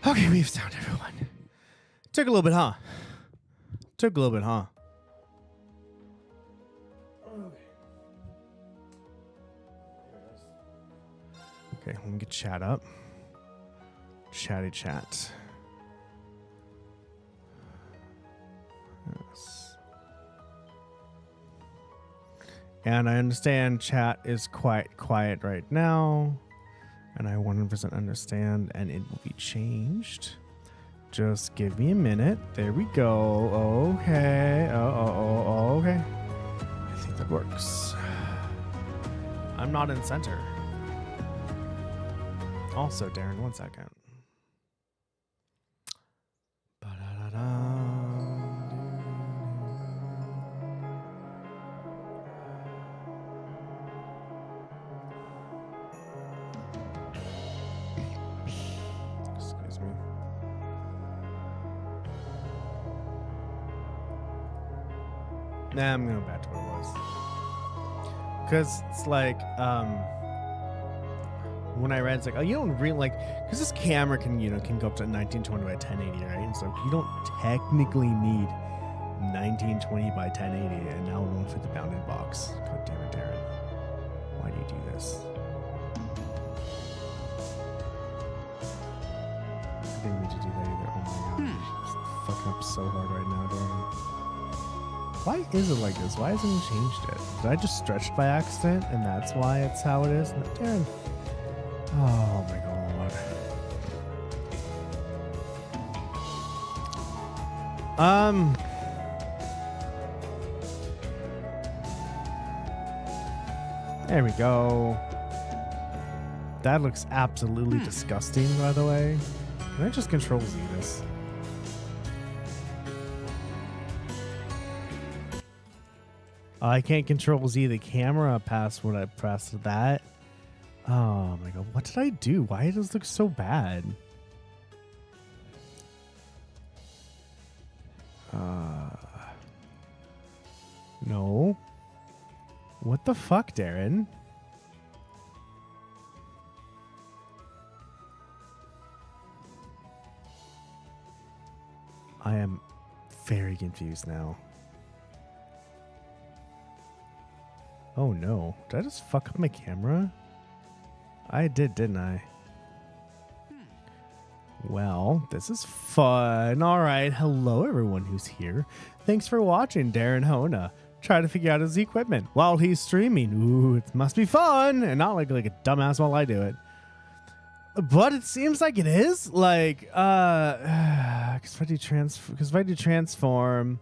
Okay, we've found everyone. Took a little bit, huh? Took a little bit, huh? Okay, let me get chat up. Chatty chat. Yes. And I understand chat is quite quiet right now. And I 100% understand, and it will be changed. Just give me a minute. There we go. Okay. Okay. I think that works. I'm not in center. Also, Darren, 1 second. Excuse me. Nah, I'm going back to what it was. Because it's like, when I read, it's like, oh, you don't really like, because this camera can, can go up to 1920 by 1080, right? And so you don't technically need 1920 by 1080, and now we won't fit the bounded box. God damn it, Darren. Why do you do this? I didn't mean to do that either. Oh my god. It's fucking up so hard right now, Darren. Why is it like this? Why hasn't he changed it? Did I just stretch it by accident, and that's why it's how it is? No, Darren. Oh my god. There we go. That looks absolutely disgusting, by the way. Can I just control Z this? I can't control Z the camera past when I pressed that. Oh my god, what did I do? Why does it look so bad? No. What the fuck, Darren? I am very confused now. Oh no. Did I just fuck up my camera? I did, didn't I? Well, this is fun. All right. Hello, everyone who's here. Thanks for watching Darren Hona try to figure out his equipment while he's streaming. Ooh, it must be fun. And not like a dumbass while I do it. But it seems like it is. Like, because if I do transform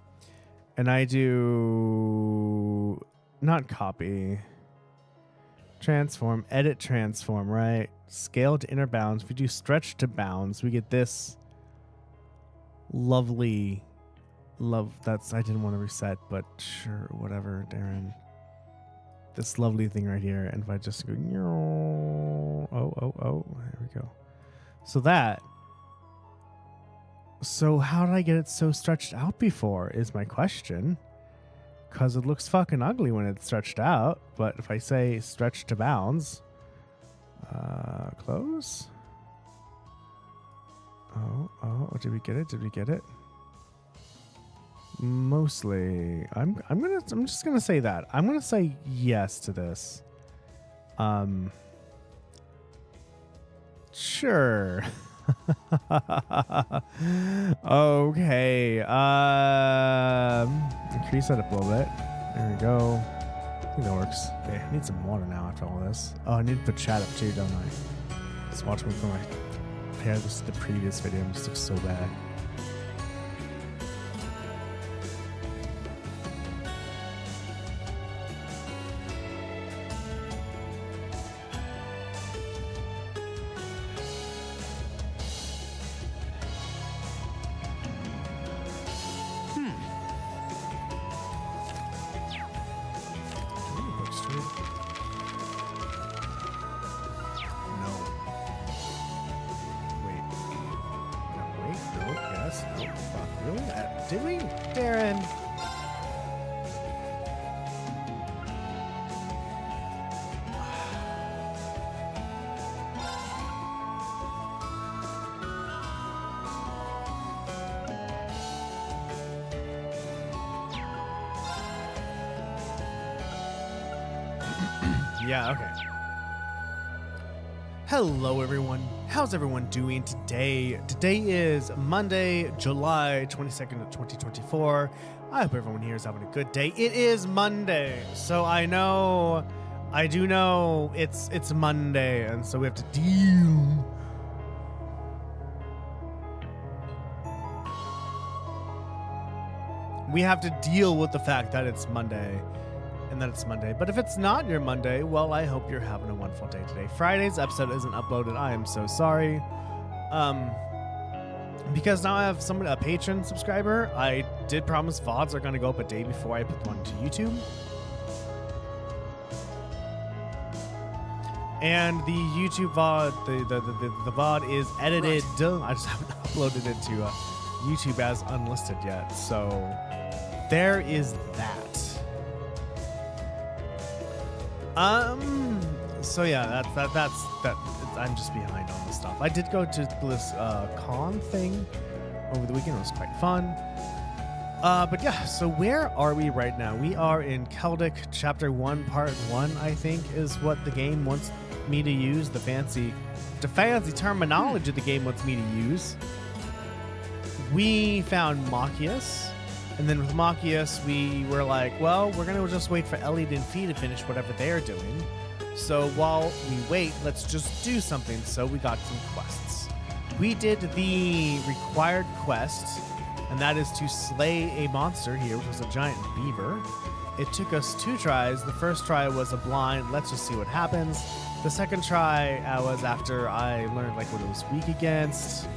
and I do not copy, transform, edit transform, right? Scale to inner bounds. If we do stretch to bounds, we get this lovely that's, I didn't want to reset, but sure, whatever, Darren. This lovely thing right here. And if I just go, there we go. So how did I get it so stretched out before is my question. Because it looks fucking ugly when it's stretched out. But if I say stretch to bounds, close. Oh, did we get it? Did we get it? Mostly. I'm just gonna say that. I'm gonna say yes to this. Sure. Okay. Increase that up a little bit. There we go. I think that works. Okay, I need some water now after all this. Oh, I need to put chat up too, don't I? Just watch me put my hair. This is the previous video. It just looks so bad. Did we? Darren. Yeah, okay. Hello, everyone. How's everyone doing today? Today is Monday, July 22nd of 2024. I hope everyone here is having a good day. It is Monday, so I do know it's Monday, and so we have to deal. We have to deal with the fact that it's Monday. And that it's Monday. But if it's not your Monday, well, I hope you're having a wonderful day today. Friday's episode isn't uploaded. I am so sorry. Because now I have a patron subscriber. I did promise VODs are going to go up a day before I put one to YouTube. And the YouTube VOD, the VOD is edited. Right. I just haven't uploaded it to YouTube as unlisted yet. So there is that. So yeah, that's I'm just behind on this stuff. I did go to this con thing over the weekend. It was quite fun. But yeah, so where are we right now? We are in Celdic Chapter 1, Part 1, I think, is what the game wants me to use. The fancy terminology the game wants me to use. We found Machias. And then with Machias, we were like, well, we're going to just wait for Elliot and Fee to finish whatever they're doing. So while we wait, let's just do something. So we got some quests. We did the required quest, and that is to slay a monster here, which was a giant beaver. It took us 2 tries. The first try was a blind, let's just see what happens. The second try was after I learned like what it was weak against,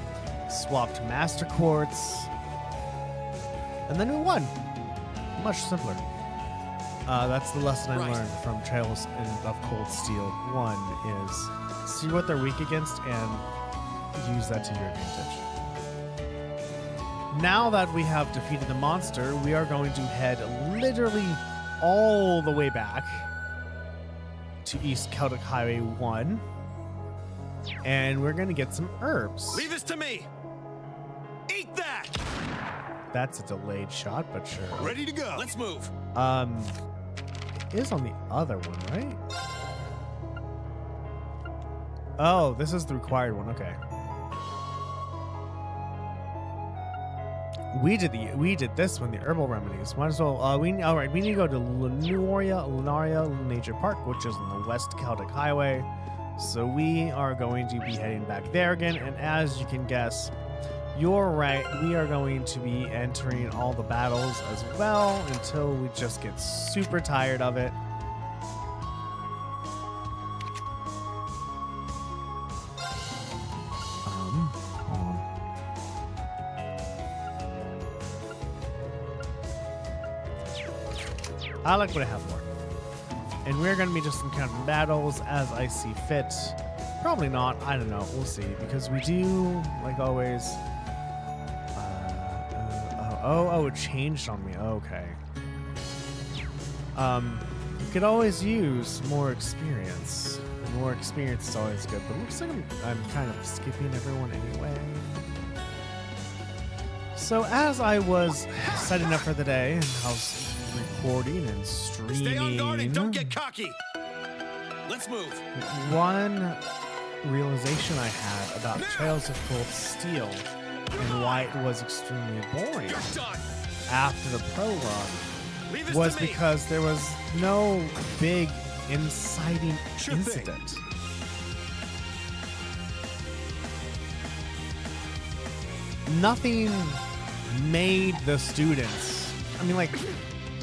swapped master quartz, and then we won. Much simpler. That's the lesson I learned from Trails of Cold Steel. 1 is see what they're weak against and use that to your advantage. Now that we have defeated the monster, we are going to head literally all the way back to East Celtic Highway 1. And we're going to get some herbs. Leave this to me. Eat that. That's a delayed shot, but sure. Ready to go. Let's move. It is on the other one, right? Oh, this is the required one. Okay. We did this one, the herbal remedies. Might as well. All right. We need to go to Lunaria Nature Park, which is on the West Celtic Highway. So we are going to be heading back there again. And as you can guess, you're right, we are going to be entering all the battles as well until we just get super tired of it. I like what I have more. And we're going to be just encountering battles as I see fit. Probably not. I don't know. We'll see. Because we do, like always... Oh, it changed on me. Okay. You could always use more experience. More experience is always good, but it looks like I'm kind of skipping everyone anyway. So as I was setting up for the day, and I was recording and streaming... Stay on guard and don't get cocky. Let's move. One realization I had about Trails of Cold Steel and why it was extremely boring after the prologue was because there was no big inciting incident. Nothing made the students, I mean, like,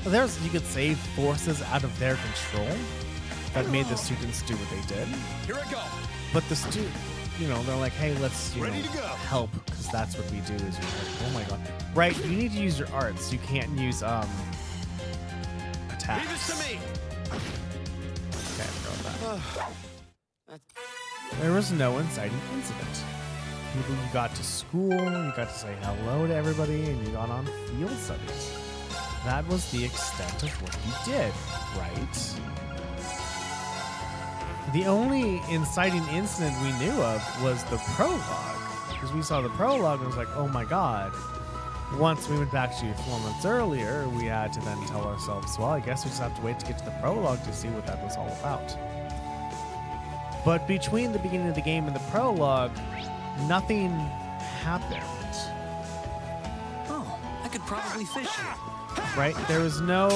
you could say forces out of their control that made the students do what they did. Here I go. But the they're like, hey, let's, help, because that's what we do. Is we're like, oh my god, right? You need to use your arts. You can't use attacks. Leave this to me. Okay, I forgot that. There was no inciting incident. You got to school, you got to say hello to everybody, and you got on field studies. That was the extent of what you did, right? The only inciting incident we knew of was the prologue, because we saw the prologue and was like, oh my god, once we went back to 4 months earlier, we had to then tell ourselves, well, I guess we just have to wait to get to the prologue to see what that was all about. But between the beginning of the game and the prologue, nothing happened. Oh, I could probably fish here. Right? There was no...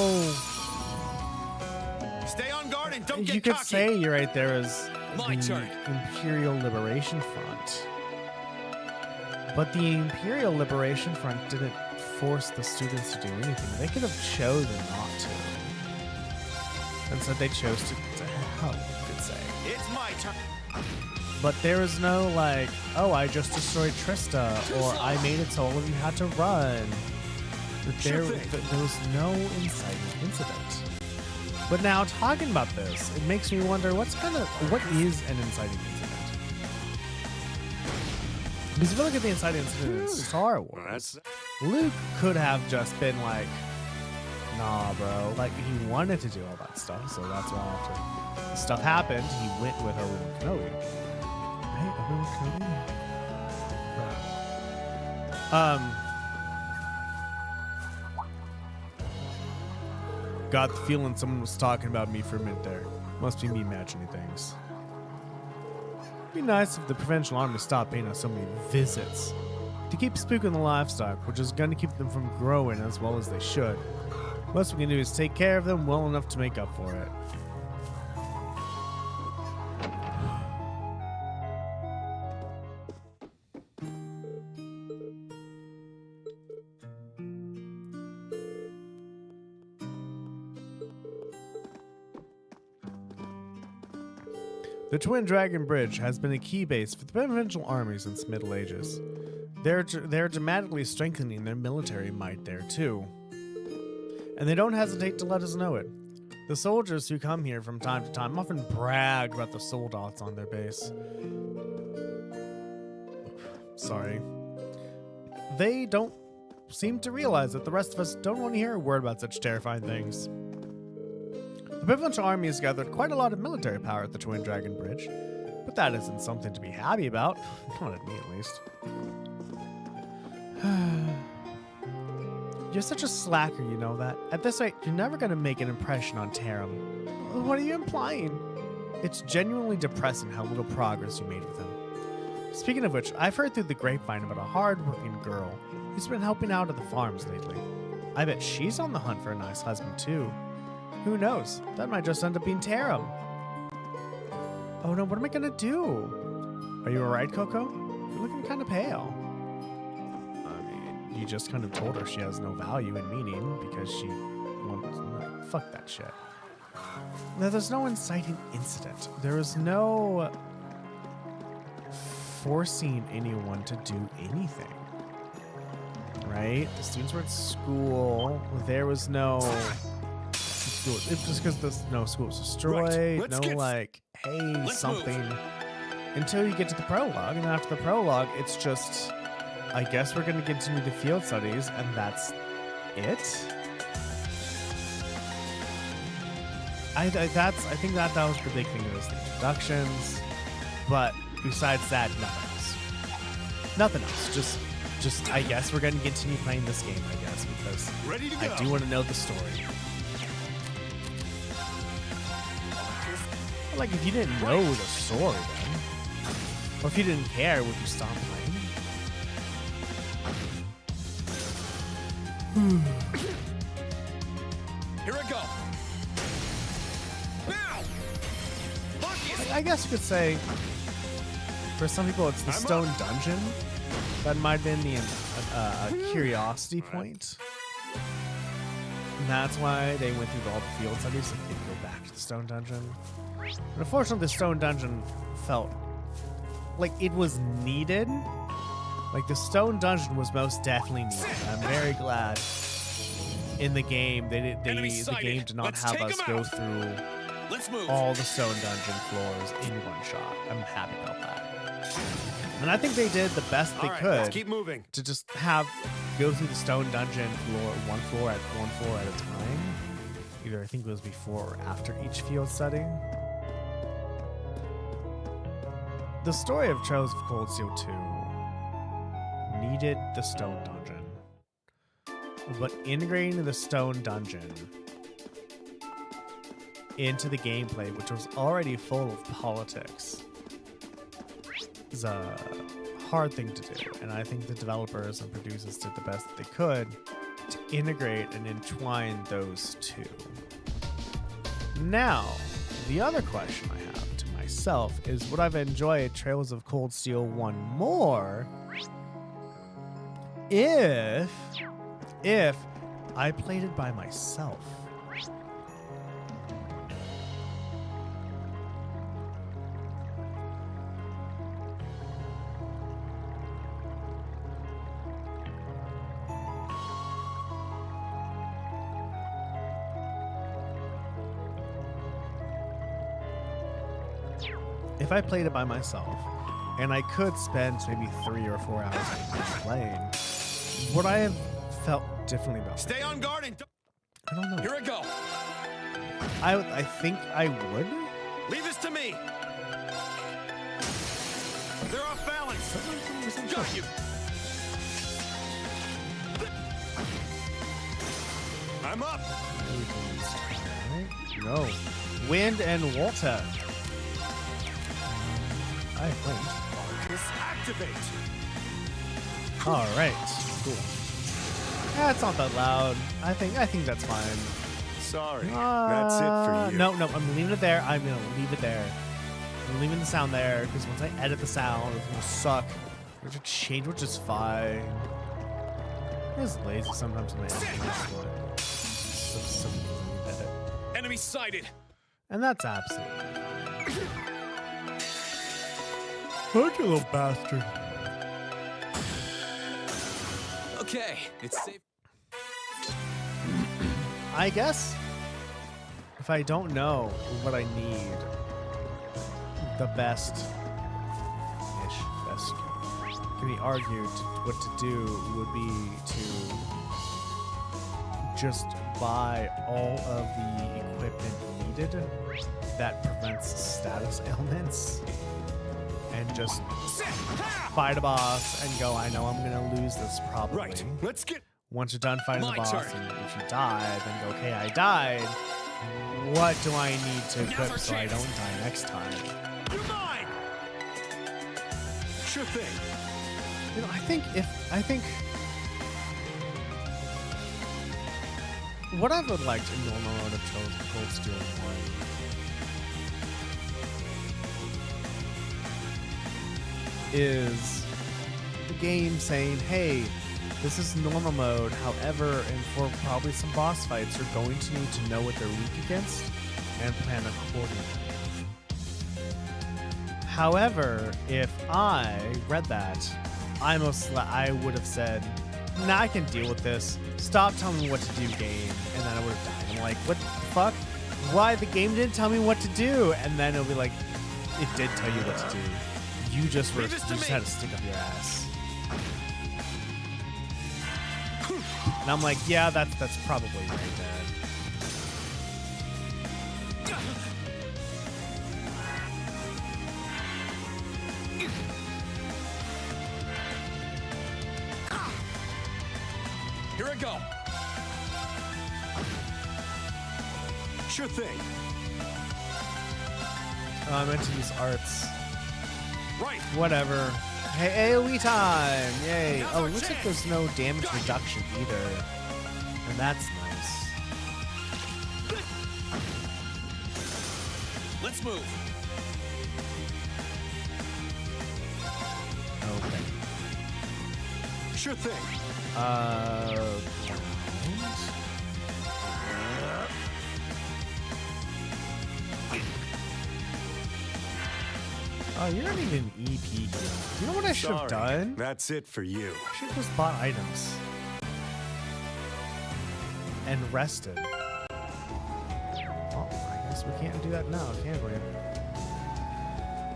Stay on guard and don't get You could cocky. say you're right there is My the turn. Imperial Liberation Front. But the Imperial Liberation Front didn't force the students to do anything. They could have chosen not to. And so they chose to help, you could say. It's my turn. But there was no like, oh, I just destroyed Trista, or I made it so all of you had to run. There was no inciting incident. But now talking about this, it makes me wonder what is an inciting incident? Because if you look at the inciting incident in Star Wars, Luke could have just been like, nah, bro. Like, he wanted to do all that stuff, so that's why after stuff happened, he went with Obi-Wan Kenobi. Right? Obi-Wan Kenobi? Got the feeling someone was talking about me for a minute there. Must be me imagining things. Be nice if the provincial army stopped paying us so many visits to keep spooking the livestock, which is going to keep them from growing as well as they should. Most we can do is take care of them well enough to make up for it. The Twin Dragon Bridge has been a key base for the provincial armies since the Middle Ages. They're dramatically strengthening their military might there too. And they don't hesitate to let us know it. The soldiers who come here from time to time often brag about the soldats on their base. Sorry. They don't seem to realize that the rest of us don't want to hear a word about such terrifying things. The provincial army has gathered quite a lot of military power at the Twin Dragon Bridge, but that isn't something to be happy about. Not at me, at least. You're such a slacker, you know that. At this rate, you're never going to make an impression on Taram. What are you implying? It's genuinely depressing how little progress you made with him. Speaking of which, I've heard through the grapevine about a hard-working girl who's been helping out at the farms lately. I bet she's on the hunt for a nice husband, too. Who knows? That might just end up being Taram. Oh no, what am I going to do? Are you alright, Coco? You're looking kind of pale. You just kind of told her she has no value and meaning because she wants... Fuck that shit. Now, there's no inciting incident. There is no forcing anyone to do anything. Right? The students were at school. There was no... School. It's just because no school was destroyed. Right. No, like, hey, something. Move. Until you get to the prologue. And after the prologue, it's just... I guess we're going to continue the field studies, and that's it. I think that was the big thing was the introductions, but besides that, nothing else. Nothing else. Just I guess we're going to continue playing this game. I guess because Ready to go. I do want to know the story. Like if you didn't know the story, then, or if you didn't care, would you stop playing? Here I go. Now. I guess you could say, for some people, it's the Stone Dungeon. That might have been the curiosity point. And that's why they went through all the field studies so they could go back to the Stone Dungeon. But unfortunately, the Stone Dungeon felt like it was needed. Like, the Stone Dungeon was most definitely needed. I'm very glad in the game the game did not have us go through all the Stone Dungeon floors in one shot. I'm happy about that. And I think they did the best they could. Let's keep moving. To just go through the Stone Dungeon one floor at a time. Either I think it was before or after each field study. The story of Trails of Cold Steel 2 needed the Stone Dungeon. but integrating the stone dungeon into the gameplay, which was already full of politics, is a hard thing to do. And I think the developers and producers did the best that they could to integrate and entwine those two. Now, the other question I have to myself is, would I enjoy Trails of Cold Steel 1 more if I played it by myself? If I played it by myself, and I could spend maybe 3 or 4 hours playing, would I have felt differently about it? Stay on guard and I don't know. here I go. I think I would. Leave this to me. They're off balance. Got you. I'm up. No. Wind and water. I think. Marcus, activate. All right. Cool. Yeah, it's not that loud. I think that's fine. Sorry, that's it for you. No, I'm leaving it there. I'm gonna leave it there. I'm leaving the sound there because once I edit the sound, it's gonna suck. Which would change, which is fine. I'm just lazy sometimes when I edit. So edit. Enemy sighted. And that's absolutely fine. Look, you little bastard. Okay, it's safe. I guess if I don't know what I need, the best can be argued what to do would be to just buy all of the equipment needed that prevents status ailments and just fight a boss and go, I know I'm gonna lose this probably. Right, let's get. Once you're done fighting My the boss, turn. and if you die, then go, okay, I died. What do I need to Now's our equip so I chance. don't die next time? You're mine. Sure thing. You know, I think what I would like in normal mode of Trails of Cold Steel 1 is the game saying, hey, this is normal mode, however, and for probably some boss fights, you're going to need to know what they're weak against and plan accordingly. However, if I read that, I would have said, nah, I can deal with this. Stop telling me what to do, game. And then I would have died. I'm like, what the fuck? Why? The game didn't tell me what to do. And then it'll be like, it did tell you what to do. You just Leave this to me. had to stick up your ass. And I'm like, yeah, that's probably right there. Here I go. Sure thing. I meant to use arts. Right. Whatever. Hey, AoE time! Yay! Now's Oh, our it looks like chance. there's no damage reduction either. And that's nice. Let's move. Okay. Sure thing. Oh, you're not even EP here. You know what I should have done? That's it for you. I should have just bought items. And rested. Well, I guess we can't do that now, can we?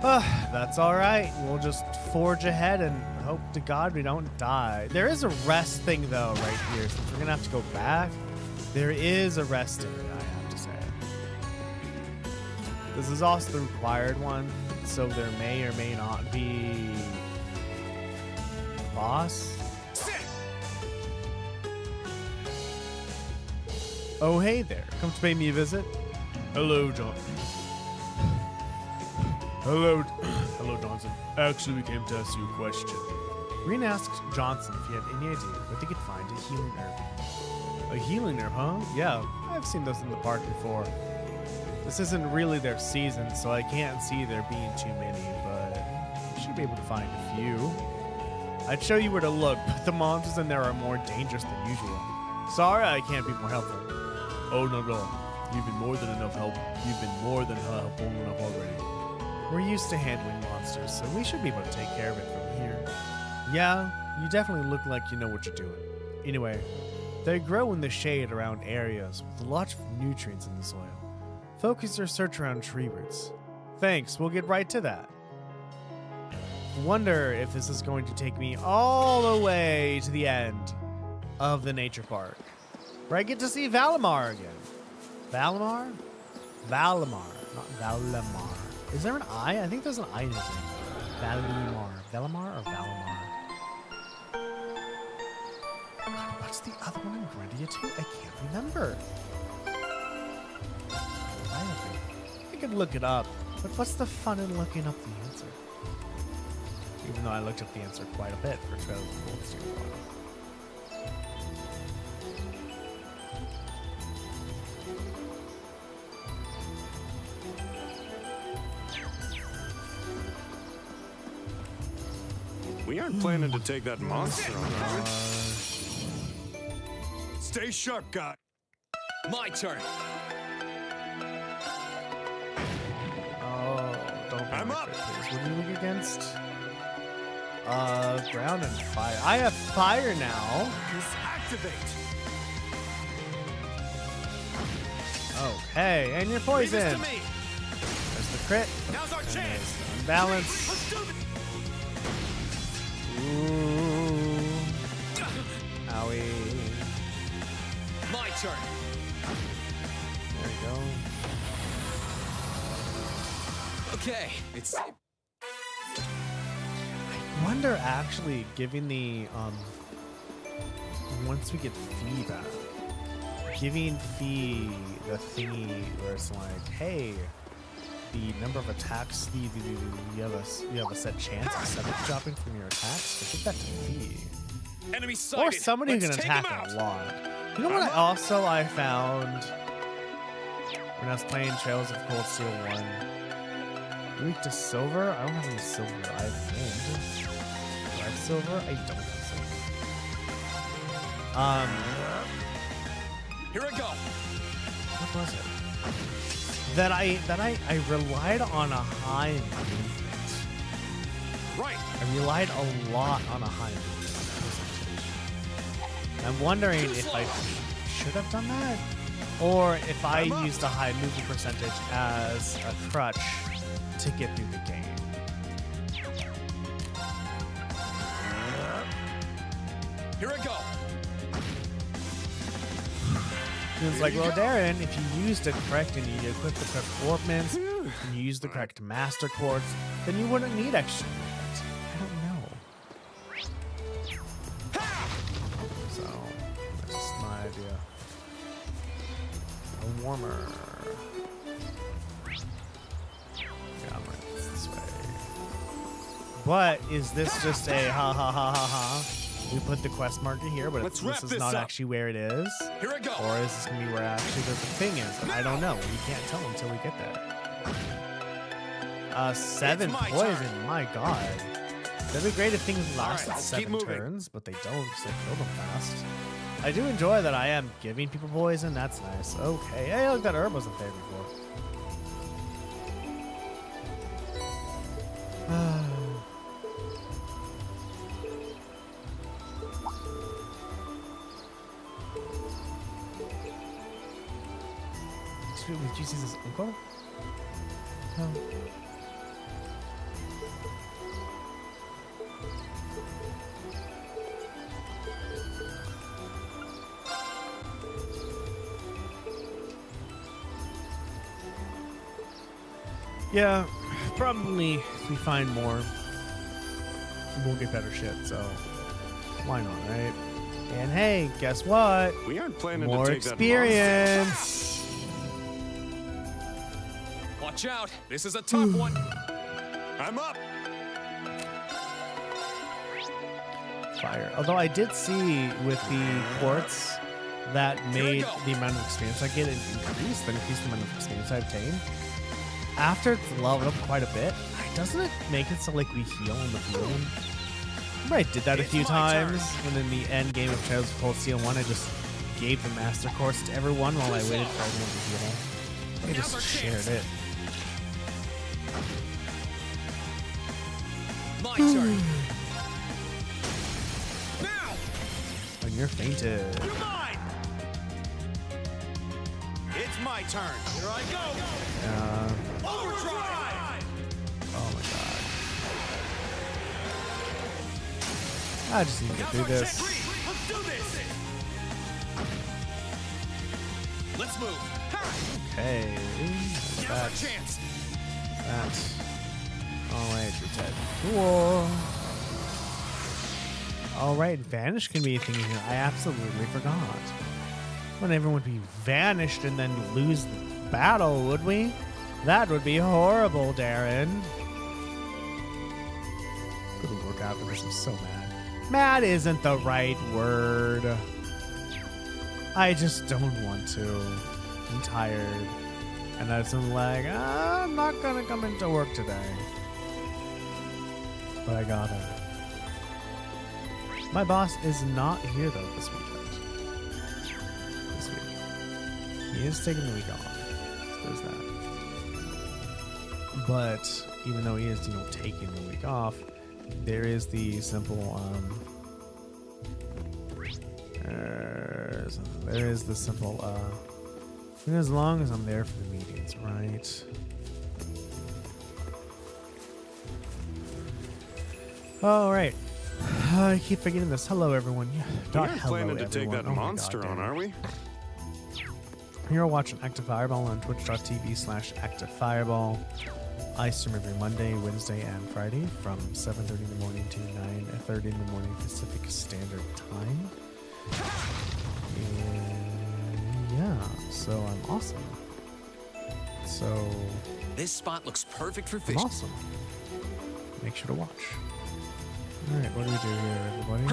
That's alright. We'll just forge ahead and hope to God we don't die. There is a rest thing, though, right here. Since we're going to have to go back, there is a rest area, I have to say. This is also the required one, so there may or may not be a boss. Sit. Oh, hey there. Come to pay me a visit? Hello, John. Hello. Hello, Johnson. Actually, we came to ask you a question. Green asked Johnson if he had any idea where they could find a healing herb. A healing herb, huh? Yeah, I've seen those in the park before. This isn't really their season, so I can't see there being too many, but you should be able to find a few. I'd show you where to look, but the monsters in there are more dangerous than usual. Sorry I can't be more helpful. Oh, no. You've been more than enough help. You've been more than helpful enough already. We're used to handling monsters, so we should be able to take care of it from here. Yeah, you definitely look like you know what you're doing. Anyway, they grow in the shade around areas with lots of nutrients in the soil. Focus your search around tree roots. Thanks, we'll get right to that. Wonder if this is going to take me all the way to the end of the nature park, where I get to see Valimar again. Valimar? Valimar, not Valimar. Is there an I? I think there's an I in his name. Valimar. Valimar or Valimar? God, what's the other one in Grindia too? I can't remember. I could look it up, but what's the fun in looking up the answer? Even though I looked up the answer quite a bit for Trails of Cold Steel 1. We aren't planning to take that monster on, are we? Stay sharp, guy. My turn. Oh, don't I'm panic, up. please. What do you look against? Ground and fire. I have fire now. Disactivate. Okay, and you're Leave poisoned. this to me. There's the crit. Now's our chance. Unbalance. Let's do this. Ooh. Owie. My turn. There we go. Okay, it's I wonder actually giving the once we get Fee back, giving Fee the thingy where it's like, hey, the number of attacks you have a set chance of seven dropping from your attacks. So give that to Fee. enemy sighted. Or somebody who Let's can take him attack out. a lot. You know what I found when I was playing Trails of Cold Steel 1? Weak to silver? I don't have any silver. I have wind. Do I have silver? I don't have silver. Here I go. What was it? That I relied on a high movement. Right. I relied a lot on a high movement percentage. I'm wondering if I should have done that, or if I used a high movement percentage as a crutch to get through the game. Here I go. And it's like, well, Darren, if you used it correct and you equipped the correct ornaments, and you used the correct master quartz, then you wouldn't need extra movement. I don't know. So, that's just my idea. A warmer. Yeah, I'm right this way. But is this just a ha ha ha ha ha? We put the quest marker here, but Let's this wrap is this not up. actually where it is. Here I go. Or is this going to be where actually the thing is? I don't know. We can't tell until we get there. 7 It's my poison. turn. My god. That'd be great if things lasted let's keep 7 moving. turns, but they don't because I kill them fast. I do enjoy that I am giving people poison. That's nice. Okay. Hey, look, that herb wasn't there before. Did you see this uncle? No. Yeah, probably if we find more, we'll get better shit, so why not, right? And hey, guess what? We aren't planning More to take that experience. Watch out. This is a tough one. monster. I'm up. Fire. Although I did see with the quartz that made the amount of experience I get increased, the amount of experience I obtain. After it's leveled up quite a bit, doesn't it make it so like we heal in the field? Remember I did that a few times when in the end game of Trials of Cold Steel 1 I just gave the Master Course to everyone while I waited for everyone to heal. I just shared it. My turn. Now. When you're fainted. You're mine. It's my turn. Here I go. Overdrive. Oh my god. I just need to get through this. Let's do this. Let's move. Okay. Now's our chance. That. Alright, Ted. Cool. Alright, vanish can be a thing here. I absolutely forgot. When everyone would be vanished and then lose the battle, would we? That would be horrible, Darren. Couldn't work out because I'm so mad. Mad isn't the right word. I just don't want to. I'm tired. And I just am like, I'm not gonna come into work today. But I gotta. My boss is not here though this weekend. This week. He is taking the week off. So there's that. But even though he is, taking the week off, there is the simple there is the simple as long as I'm there for the meetings, right? All right. I keep forgetting this. Hello, everyone. We aren't planning to take that monster on, are we? You're watching Active Fireball on twitch.tv/ActiveFireball. I stream every Monday, Wednesday, and Friday from 7:30 in the morning to 9:30 in the morning Pacific Standard Time. And yeah, so I'm awesome. So This spot looks perfect for I'm fishing. awesome. Make sure to watch. All right, what do we do here, everybody?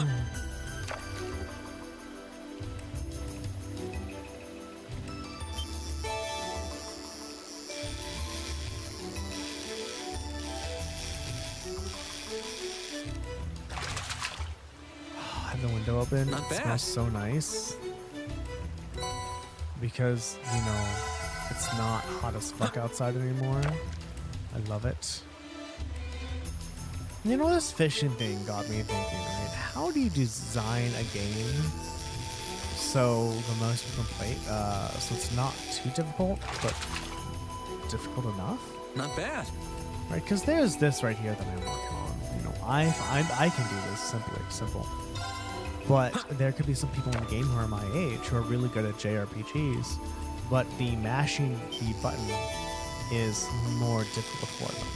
I have the window open. Not It bad. smells so nice because it's not hot as fuck outside anymore. I love it. This fishing thing got me thinking, right? How do you design a game so the most people can play, so it's not too difficult, but difficult enough? Not bad. Right? Because there's this right here that I'm working on. I can do this simple. But there could be some people in the game who are my age who are really good at JRPGs, but the mashing the button is more difficult for them.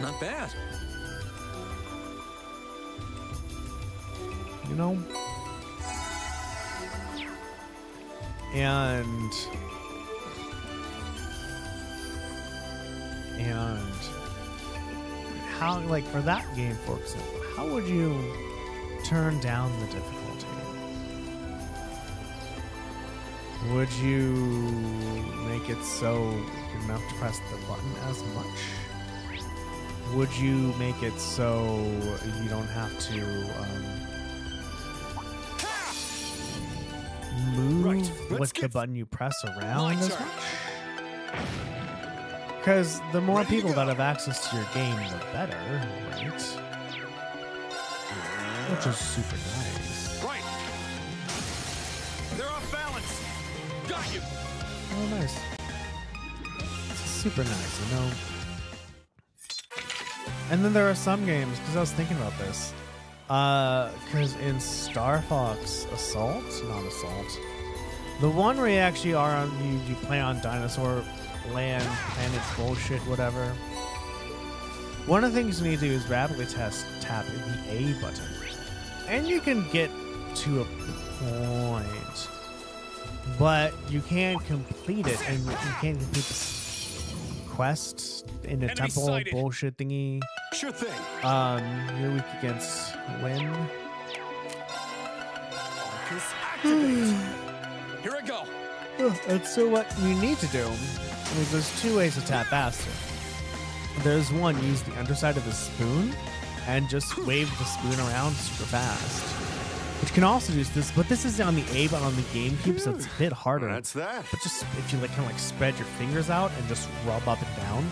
Not bad. And how, like, for that game, for example, how would you turn down the difficulty? Would you make it so you don't have to press the button as much? Would you make it so you don't have to move Right, let's with the get button you press my around as turn. much? Because the more Ready to people go. that have access to your game, the better, right? Which is super nice. Right. They're off balance. Got you. Oh, nice. It's super nice, And then there are some games, because I was thinking about this. Because in Star Fox not Assault, the one where you actually are on, you play on Dinosaur Land, planet bullshit, whatever. One of the things you need to do is rapidly tap the A button. And you can get to a point, but you can't complete it, and you can't complete this quest in a Enemy temple sighted. bullshit thingy. Sure thing. You're weak against wind. Focus activate. Here I go. And so what you need to do is there's two ways to tap faster. There's one, use the underside of the spoon and just wave the spoon around super fast. Which can also use this, but this is on the A button on the GameCube, so it's a bit harder. That's that. But just if you like kind of like spread your fingers out and just rub up and down,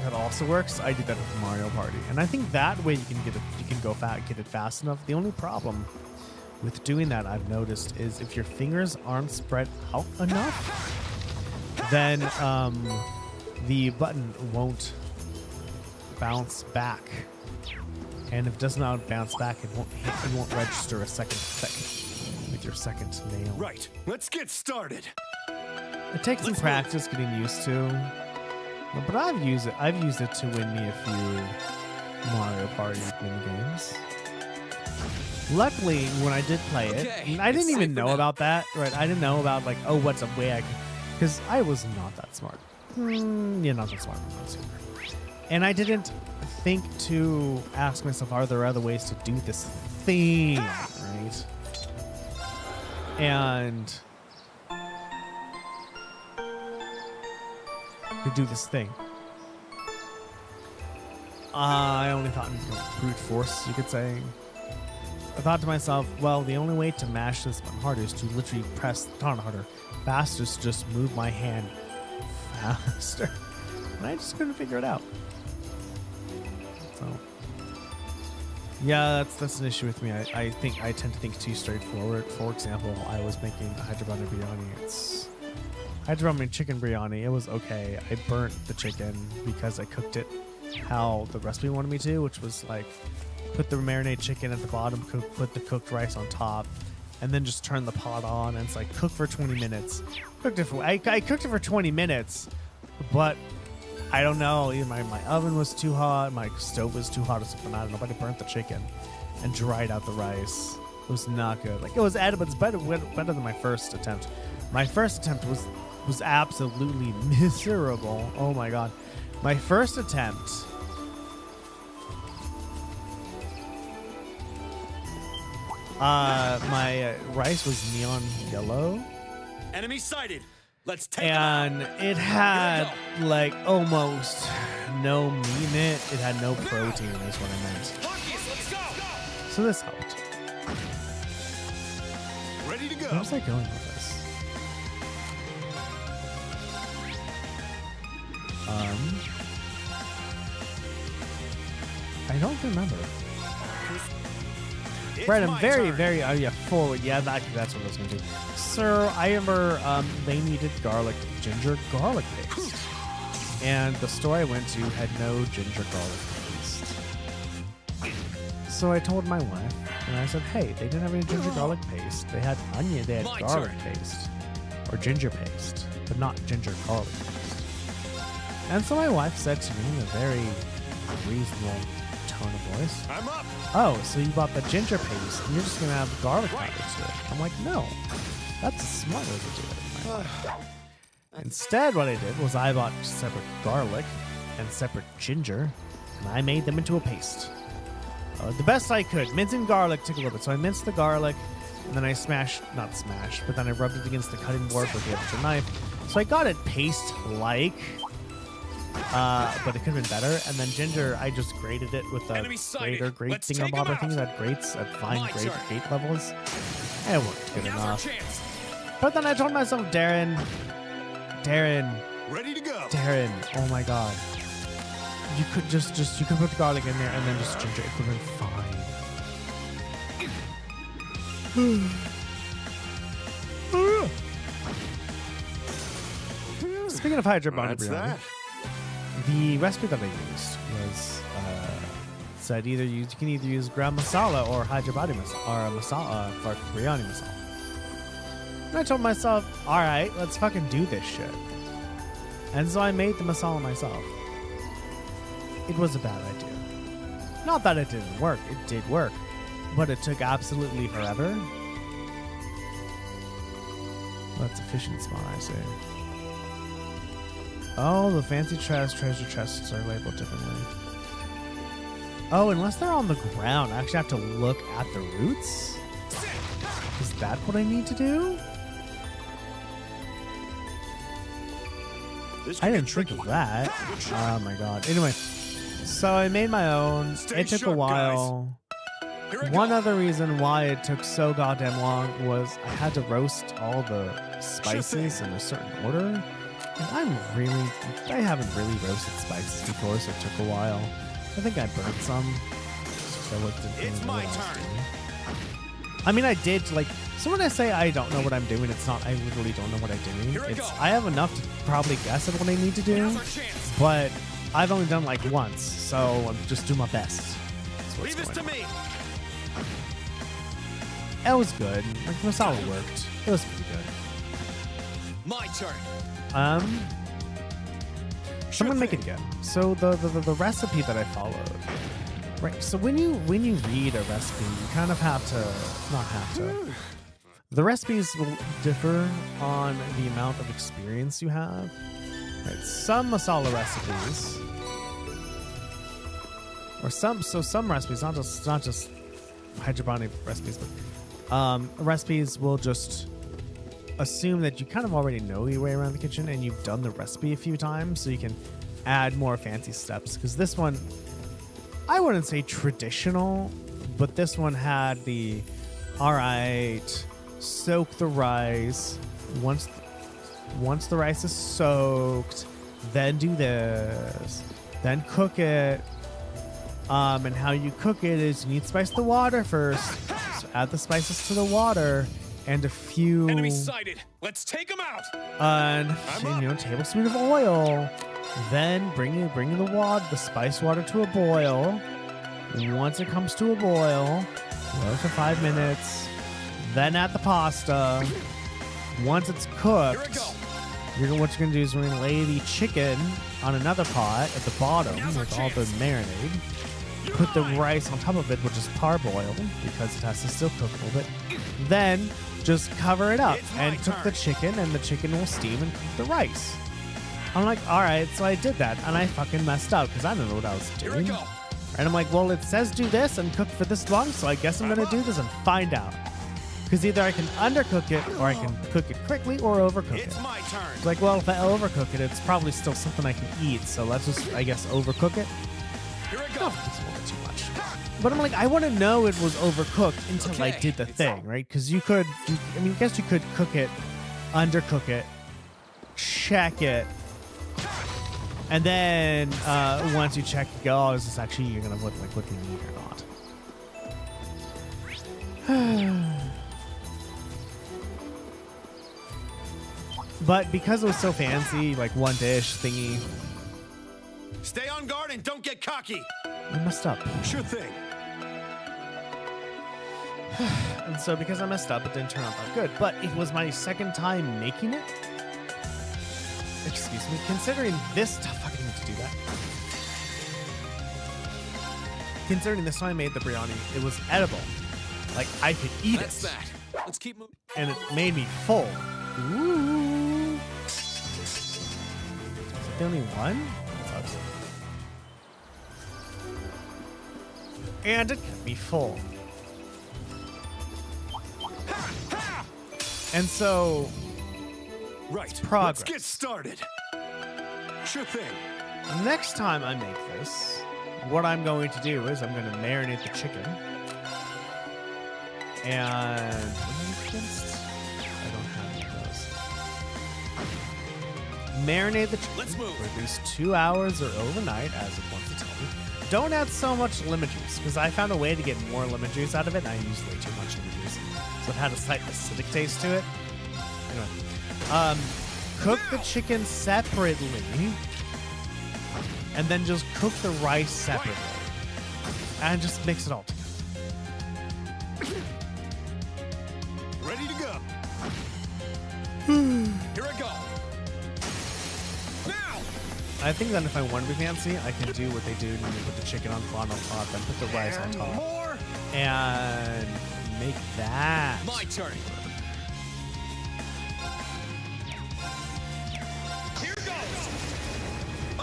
that also works. I did that with Mario Party, and I think that way you can get it. You can go get it fast enough. The only problem with doing that, I've noticed, is if your fingers aren't spread out enough, then the button won't bounce back. And if it does not bounce back, it won't register a second click with your second nail. Right. Let's get started. It takes some practice getting used to. But I've used it. I've used it to win me a few Mario Party mini games. Luckily, when I did play it, Okay, I didn't it's even safe for know now. about that. Right? I didn't know about like, oh, what's a way I could, because I was not that smart. Yeah, not that smart. Not super. And I didn't think to ask myself, are there other ways to do this thing, right? And to do this thing. I only thought in brute force, you could say. I thought to myself, well, the only way to mash this button harder is to literally press, not harder, faster, is to just move my hand faster. And I just couldn't figure it out. So, yeah, that's an issue with me. I think I tend to think too straightforward. For example, I was making a Hyderabad biryani. It's Hyderabad chicken biryani. It was okay. I burnt the chicken because I cooked it how the recipe wanted me to, which was like put the marinade chicken at the bottom, put the cooked rice on top, and then just turn the pot on, and it's like cook for 20 minutes. I cooked it for 20 minutes, but I don't know. Either my oven was too hot, my stove was too hot or something. I don't know, but I burnt the chicken and dried out the rice. It was not good. Like, it was edible, but it's better than my first attempt. My first attempt was absolutely miserable. Oh my god. My first attempt, my rice was neon yellow, Enemy sighted. Let's take them out. and it had like almost no meat in it. It had no protein, is what I meant. Rockies, let's go. So this helped. Ready to go. Where was I going with this? I don't remember. It's Right, I'm my very, turn. very, forward. Yeah, that's what I was going to do. Sir, I remember they needed ginger garlic paste. And the store I went to had no ginger garlic paste. So I told my wife, and I said, hey, they didn't have any ginger garlic paste. They had onion, they had My garlic turn. paste. Or ginger paste, but not ginger garlic paste. And so my wife said to me in a very reasonable tone of voice, I'm up. oh, so you bought the ginger paste and you're just going to add garlic powder to it. I'm like, no, that's a smart way to do it. Instead, what I did was I bought separate garlic and separate ginger, and I made them into a paste. The best I could. Mincing garlic took a little bit. So I minced the garlic, and then I but then I rubbed it against the cutting board with the extra knife. So I got it paste-like, but it could have been better. And then ginger, I just grated it with a Enemy sighted. grate Let's thing on take 'em bobber thing out. that grates at fine My grate turn. levels. It worked good Now's our enough. chance. But then I told myself, Darren, Ready to go. oh my god. You could you could put the garlic in there and then just ginger. It would have been fine. Speaking of Hyderabad That's biryani, that. the recipe that I used was said you can either use gram masala or Hyderabadi masala or a masala for biryani masala. And I told myself, all right, let's fucking do this shit. And so I made the masala myself. it was a bad idea. Not that it didn't work. It did work. But it took absolutely forever. That's a fishing spot, I see. Oh, the fancy treasure chests are labeled differently. Oh, unless they're on the ground, I actually have to look at the roots? Is that what I need to do? I didn't think of that. Oh my god. Anyway, so I made my own. It took a while. One other reason why it took so goddamn long was I had to roast all the spices in a certain order. And I haven't really roasted spices before, so it took a while. I think I burnt some. It's my turn. I mean, I did, like, so when I say I don't know what I'm doing, it's not, I literally don't know what I'm doing. I have enough to probably guess at what I need to do, but I've only done like once, so I'm just doing my best. Leave this to me. It was good. Like, the masala worked. It was pretty good. My turn. So I'm gonna make it again. So the recipe that I followed, right? So when you read a recipe, you kind of have to, not have to. The recipes will differ on the amount of experience you have. Right? Some masala recipes, or some recipes, not just hydroponic recipes, but recipes will just assume that you kind of already know your way around the kitchen and you've done the recipe a few times, so you can add more fancy steps. Because this one, I wouldn't say traditional, but this one had the, all right, soak the rice. Once the rice is soaked, then do this, then cook it. And how you cook it is you need to spice the water first. So add the spices to the water and a few. Enemy sighted. Let's take them out. And tablespoon of oil. Then bring the spice water to a boil. Once it comes to a boil, boil for 5 minutes. Then add the pasta. Once it's cooked, what you're gonna do is we're gonna lay the chicken on another pot at the bottom with all the marinade. Put the rice on top of it, which is parboiled because it has to still cook a little bit. Then just cover it up and cook the chicken, and the chicken will steam and cook the rice. I'm like, all right, so I did that, and I fucking messed up because I don't know what I was doing. And I'm like, well, it says do this and cook for this long, so I guess I'm gonna do this and find out. Because either I can undercook it, or I can cook it quickly, or overcook it. It's my turn. It's like, well, if I overcook it, it's probably still something I can eat, so let's just, I guess, overcook it. Here it No, goes. it's a little bit too much. But I'm like, I want to know it was overcooked until I did the thing, right? Because you could, I guess you could cook it, undercook it, check it, and then once you check, you go, oh, is this actually, you're going to look like what you need or not. But because it was so fancy, like one dish thingy, Stay on guard and don't get cocky. I messed up. Sure thing. And so because I messed up, it didn't turn out that good. But it was my second time making it. Excuse me. Considering this stuff, I didn't need to do that. Considering this time I made the biryani, it was edible. Like, I could eat That's it. that. Let's keep moving. And it made me full. Ooh. Is it the only one? That sucks. And it kept me full. And so, Right. progress. Let's get started. Sure thing. Next time I make this, what I'm going to do is I'm going to marinate the chicken. And what am I against? I don't have any of those. Marinate the chicken Let's move. for at least 2 hours or overnight, as it wants to tell me. Don't add so much lemon juice, because I found a way to get more lemon juice out of it, and I used way too much lemon juice. So it had a slight acidic taste to it. Anyway, cook the chicken separately, and then just cook the rice separately, and just mix it all together. Ready to go. Here I go. Now. I think that if I want to be fancy, I can do what they do when you put the chicken on top, then put the rice on top, More. and make that. My turn. Here goes.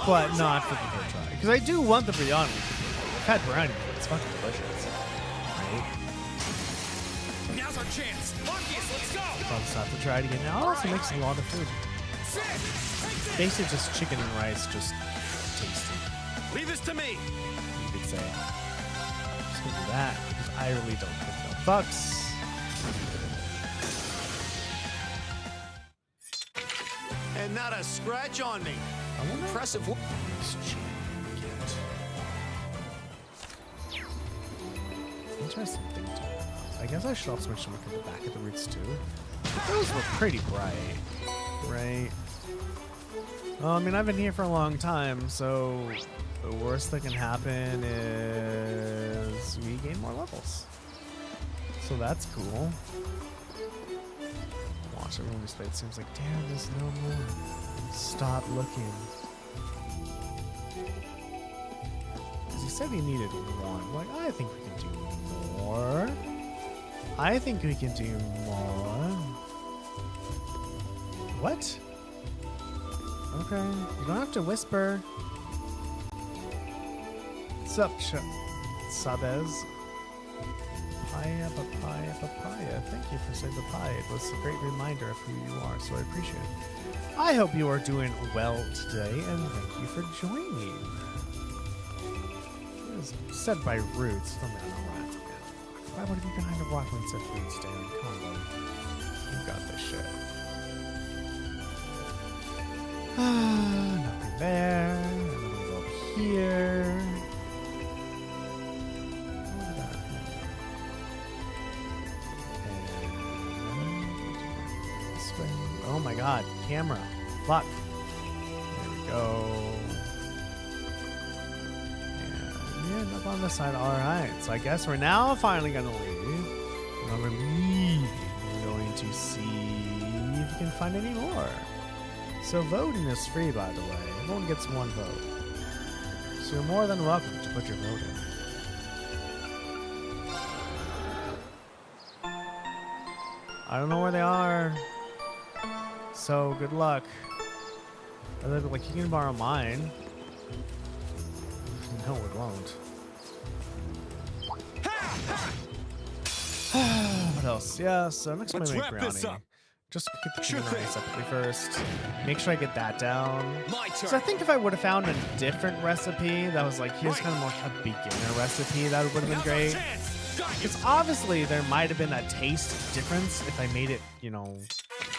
But not for the third try. Because I do want the biryani. I've had biryani, but it's fucking delicious. Right? Now's our chance. Marcus, let's go. So I'll just have to try it again. Now, it also makes a lot of food. Basically just chicken and rice, just tasty. Leave this to me. You could say. Just gonna do that, because I really don't give no fucks. And not a scratch on me. I wonder if Impressive work. this chicken get. Interesting thing to know. I guess I should also mention look at the back of the roots too. But those were pretty bright, right? Well, I mean, I've been here for a long time, so the worst that can happen is we gain more levels. So that's cool. Watch everyone just played. It seems like, damn, there's no more. Stop looking. Because he said he needed one. I'm like, I think we can do more. I think we can do more. What? Okay, you don't have to whisper. What's up, Sabez? Papaya. Thank you for saying papaya. It was a great reminder of who you are, so I appreciate it. I hope you are doing well today, and thank you for joining. It was said by Roots. Oh, man, why would it be behind a rock when it said Roots, Dan? Come on, buddy. You got this shit. Nothing there. I'm gonna go up here. What about here? This way. Oh my god, camera. Fuck. There we go. And yeah, up on this side. Alright, so I guess we're now finally gonna leave. When we're leaving, we're going to see if we can find any more. So voting is free, by the way. Everyone gets one vote. So you're more than welcome to put your vote in. I don't know where they are. So good luck. Or they'll be like, you can borrow mine. No, it won't. What else? Yeah, so next time I Let's make wrap this biryani. up. Just get the Sure chicken rice thing. separately first. Make sure I get that down. My turn. So I think if I would have found a different recipe that was like, here's Right. kind of more a beginner recipe, that would have been Now's our great. chance. Got you. Because obviously there might have been a taste difference if I made it, you know,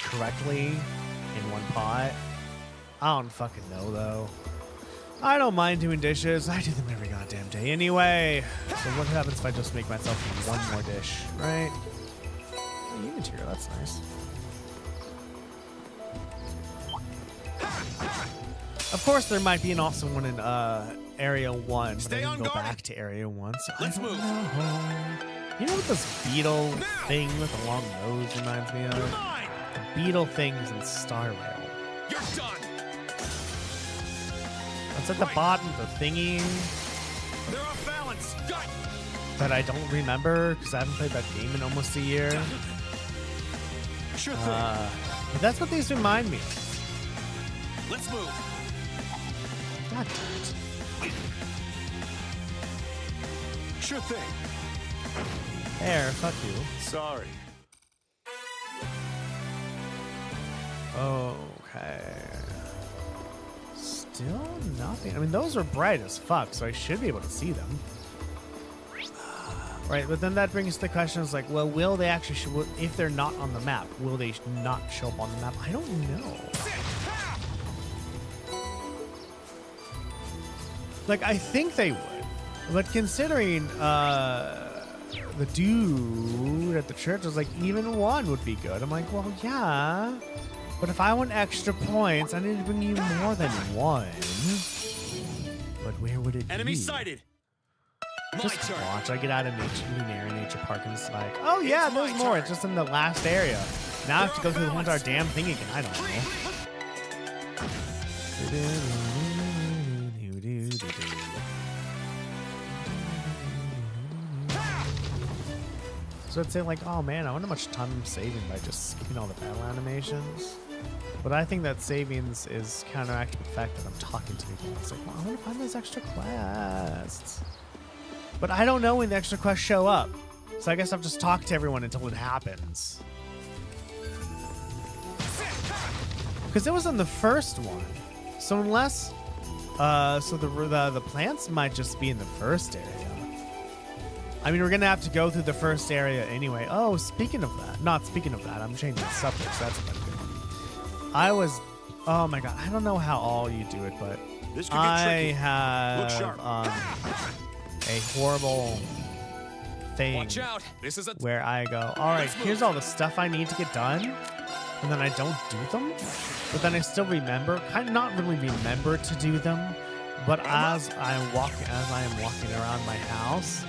correctly in one pot. I don't fucking know though. I don't mind doing dishes. I do them every goddamn day anyway. So what happens if I just make myself one more dish, right? New material, that's nice. Of course, there might be an awesome one in Area 1, but Stay I on didn't go guard. back to Area 1, so Let's I don't move. know. You know what this beetle Now. thing with the long nose reminds me You're of? mine. The beetle things in Star Rail. You're done. It's at the Right. bottom of the thingy They're off balance. Got you. that I don't remember because I haven't played that game in almost a year. Sure thing. But that's what these remind me of. Let's move. God damn it. Sure thing. There, fuck you. Sorry. Okay. Still nothing. I mean, those are bright as fuck, so I should be able to see them. Right, but then that brings the questions like, well, will they actually show, if they're not on the map, will they not show up on the map? I don't know. Like, I think they would, but considering the dude at the church was like, even one would be good. I'm like, well, yeah, but if I want extra points, I need to bring you more than one. But where would it Enemy be? sighted. My Just turn. watch. I get out of Lunar Nature Park and it's like, oh yeah, It's there's my more. turn. It's just in the last area. Now I have to go through the whole entire balance. damn thing again. I don't know. So I'd say like, oh man, I wonder how much time I'm saving by just skipping all the battle animations. But I think that savings is counteracted with the fact that I'm talking to people. It's like, well, I want to find those extra quests. But I don't know when the extra quests show up. So I guess I'll just talk to everyone until it happens. Because it was on the first one. So unless... so the plants might just be in the first area. I mean, we're going to have to go through the first area anyway. Oh, speaking of that. Not speaking of that. I'm changing the subject, so that's a good one. I was... Oh my god. I don't know how all you do it, but... This could get I tricky. have Look sharp. a horrible thing Watch out. This is a where I go, all right, here's all the stuff I need to get done, and then I don't do them, but then I still remember, kind of not really remember to do them, but as I am walking around my house,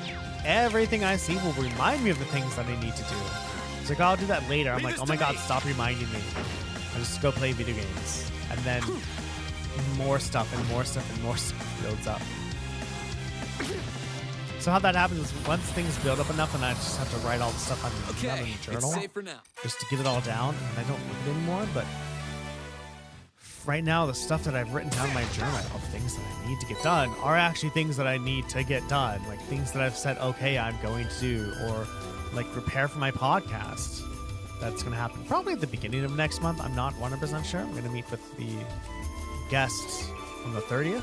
everything I see will remind me of the things that I need to do. It's like, I'll do that later. I'm like, oh my god, stop reminding me. I just go play video games, and then more stuff and more stuff and more stuff builds up. So how that happens is once things build up enough, and I just have to write all the stuff on the journal, it's safe for now. just to get it all down, and I don't look it anymore. But right now, the stuff that I've written down in my journal of things that I need to get done are actually things that I need to get done, like things that I've said, okay, I'm going to do, or like prepare for my podcast. That's going to happen probably at the beginning of next month. I'm not 100% sure. I'm going to meet with the guests on the 30th.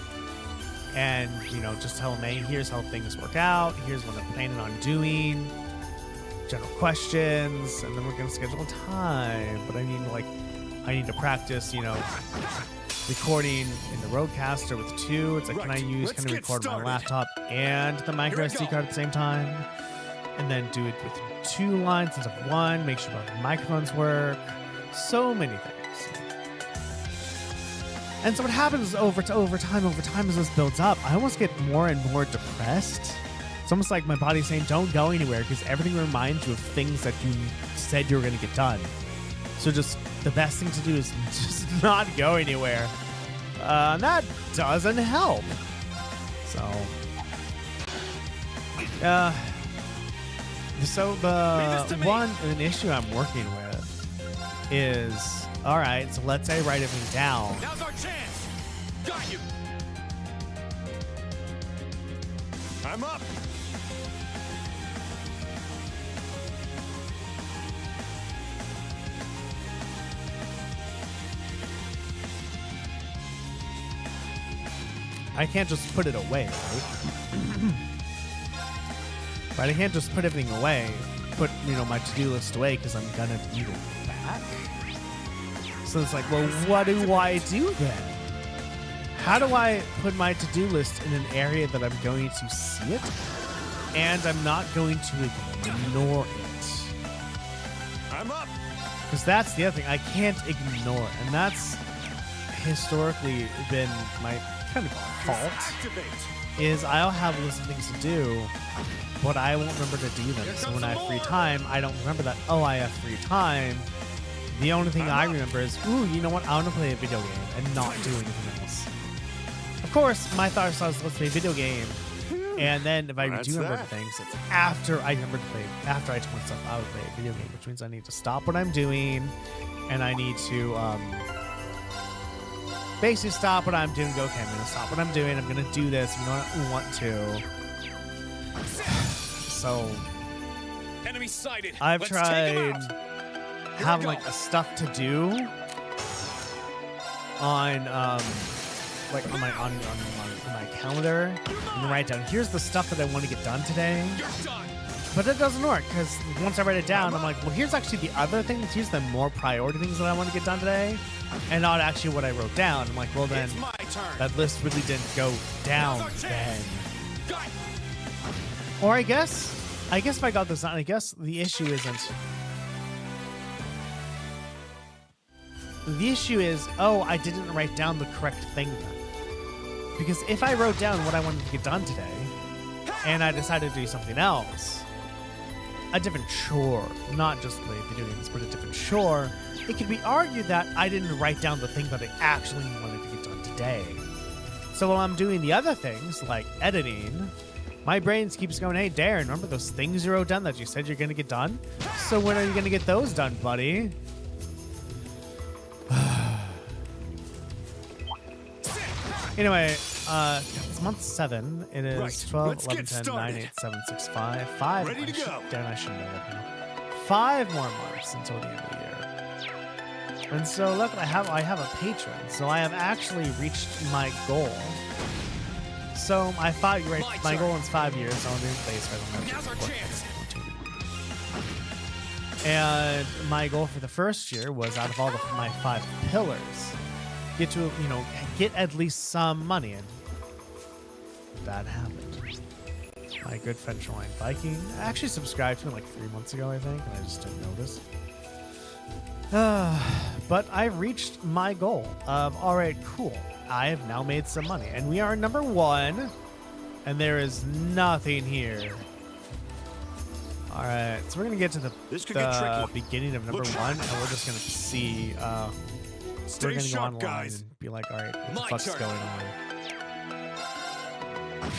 And, you know, just tell them, hey, here's how things work out. Here's what I'm planning on doing. General questions. And then we're going to schedule a time. But I need to practice, you know, recording in the Rodecaster with 2. It's like, Right. can Let's I get record my started. laptop and the micro Here we SD go. card at the same time? And then do it with 2 lines instead of 1. Make sure both the microphones work. So many things. And so what happens over time as this builds up, I almost get more and more depressed. It's almost like my body's saying, don't go anywhere, because everything reminds you of things that you said you were going to get done. So just the best thing to do is just not go anywhere. And that doesn't help. So, an issue I'm working with is, all right, so let's say I write everything down. Now's our chance. Got you. I'm up. I can't just put it away, right? Right, I can't just put everything away, put, you know, my to-do list away because I'm gonna need it back. So it's like, well, what do I do then? How do I put my to-do list in an area that I'm going to see it and I'm not going to ignore it? I'm up. Because that's the other thing, I can't ignore it, and that's historically been my kind of fault. Activate. Is I'll have a list of things to do, but I won't remember to do them. So when I have free time, I don't remember that, oh, I have free time. The only thing I remember is, ooh, you know what? I want to play a video game and not do anything else. Of course, my thought was, let's play a video game. And then if I That's do remember that. things, it's after I remember to play, after I told myself I would play a video game, which means I need to stop what I'm doing and I need to, basically stop what I'm doing. Go, okay, I'm going to stop what I'm doing. I'm going to do this. I want to. So Enemy sighted. I've Let's take 'em tried out. having go. like a stuff to do on like on my calendar and write down, here's the stuff that I want to get done today. You're done. But it doesn't work because once I write it down, I'm like, well, here's actually the other things. Here's the more priority things that I want to get done today, and not actually what I wrote down. I'm like, well, then It's my turn. that list really didn't go down Now's our then. chance. Got it. Or I guess if I got this on, I guess the issue isn't. The issue is, oh, I didn't write down the correct thing then. Because if I wrote down what I wanted to get done today, and I decided to do something else, a different chore, not just play video games, but a different chore, it could be argued that I didn't write down the thing that I actually wanted to get done today. So while I'm doing the other things, like editing, My brain keeps going, hey, Darren, remember those things you wrote down that you said you're going to get done? So when are you going to get those done, buddy? Anyway, it's month 7. It is Right, 12, let's 11, get 10, 9, started. 8, 7, 6, 5. 5. Ready to go. Darren, I should know that now. 5 more months until the end of the year. And so look, I have a patron, so I have actually reached my goal. So my goal is 5 years. So I'll do base. I don't know. Now's our chance. And my goal for the first year was, out of all my 5 pillars, get at least some money, and that happened. My good friend Shoreline Viking actually subscribed to me like 3 months ago, I think, and I just didn't notice. But I reached my goal of, all right, cool. I have now made some money, and we are number 1, and there is nothing here. All right, so we're gonna get to the beginning of number 1, and we're just gonna see. We're gonna go online guys. and be like, all right, what the My fuck's turn. going on?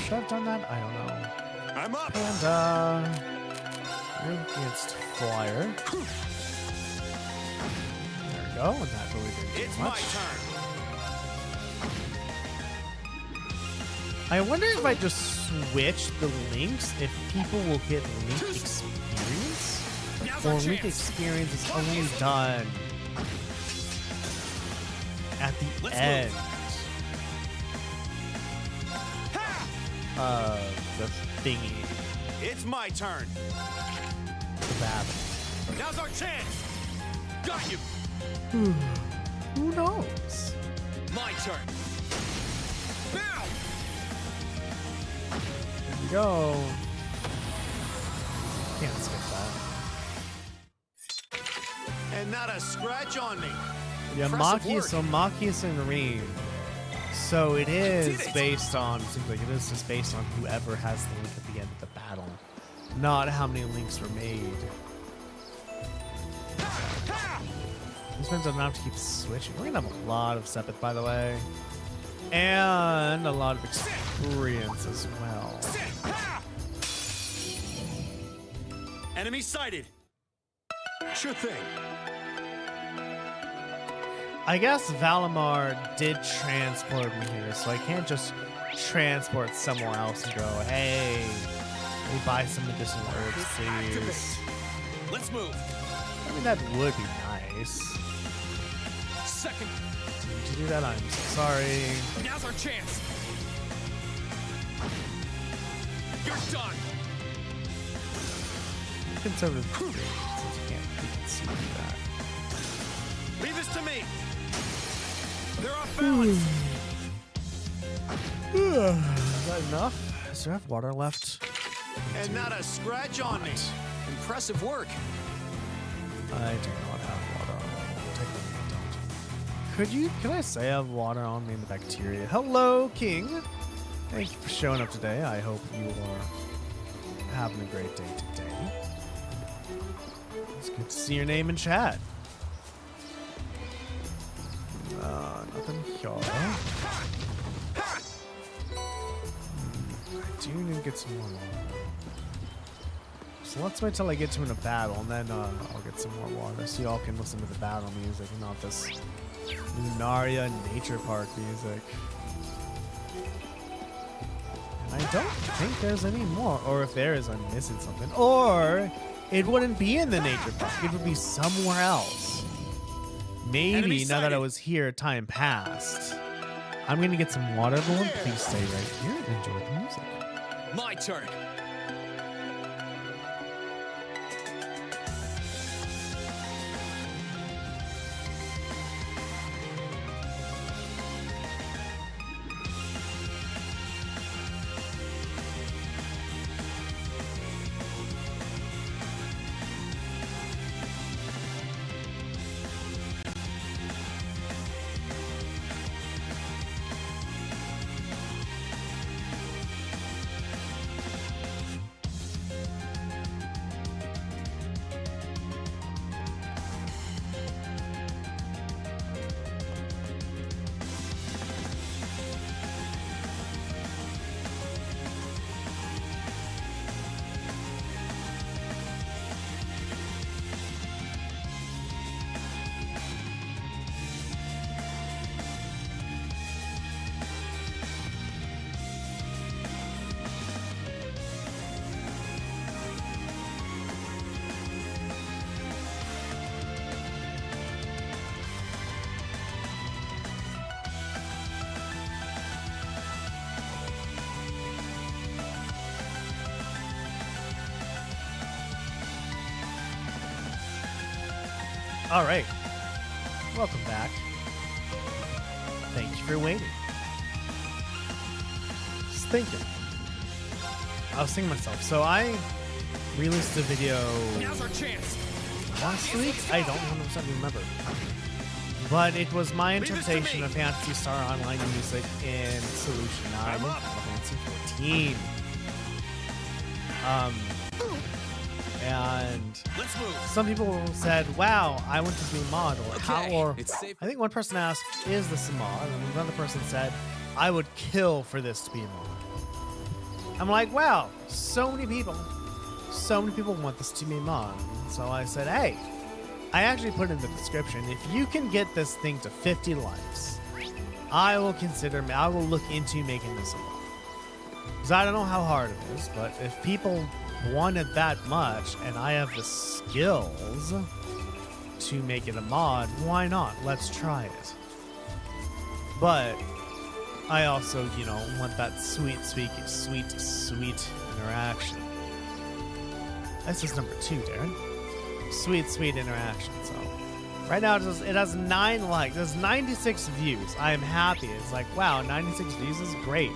Should I have done that? I don't know. I'm up. And you're against Flyer. There we go, and that really didn't do It's much. my turn. I wonder if I just switch the links, if people will get link experience, Now's or our link chance. experience is only done at the Let's end move. of the thingy, It's my turn. the battle. Now's our chance. Got you. Who knows? My turn. Now. Here we go. Can't skip that. And not a scratch on me. Yeah, Impressive Maki, work. so Maki's and Reem. So it is did it. based on, seems like it is just based on whoever has the link at the end of the battle, not how many links were made. This means I don't have to keep switching. We're gonna have a lot of Sepith, by the way, and a lot of experience as well. Enemy sighted. Sure thing. I guess Valimar did transport me here, so I can't just transport somewhere else and go, hey, let me buy some medicinal herbs, please. Let's move. I mean, that would be nice. Second. To do that, I'm so sorry. Now's our chance. You're done. Conservative experience, since you can't see that. Leave this to me. They're off balance. Is that enough? Does there have water left? And not a scratch on me. Impressive work. I do not have water on me. Technically, I don't. Can I say I have water on me in the bacteria? Hello, King. Thank you for showing up today. I hope you are having a great day today. It's good to see your name in chat. Nothing here. I do need to get some more water. So let's wait till I get to in a battle, and then I'll get some more water, so y'all can listen to the battle music and not this Lunaria Nature Park music. And I don't think there's any more, or if there is, I'm missing something. Or it wouldn't be in the Nature Park; it would be somewhere else. Maybe Enemy now that I sighted. was here, time passed. I'm gonna get some water, everyone. Please stay right here and enjoy the music. My turn. All right. Welcome back. Thank you for waiting. Just thinking. I was thinking myself. So I released a video Now's our chance. last week. I don't 100% remember. But it was my interpretation of Phantasy Star Online music in Solution 9 and Final Fantasy 14. And Let's move. some people said, wow, I want this to be a mod, or how, Okay, or it's safe. I think one person asked, is this a mod? And another person said, I would kill for this to be a mod. I'm like, wow, so many people want this to be a mod. So I said, hey, I actually put in the description, if you can get this thing to 50 likes, I will look into making this a mod. Because I don't know how hard it is, but if people want it that much and I have the skills to make it a mod, why not? Let's try it. But I also, want that sweet interaction. This is number 2, Darren. Sweet interaction. So right now it has 9 likes. It has 96 views. I am happy. It's like, wow, 96 views is great.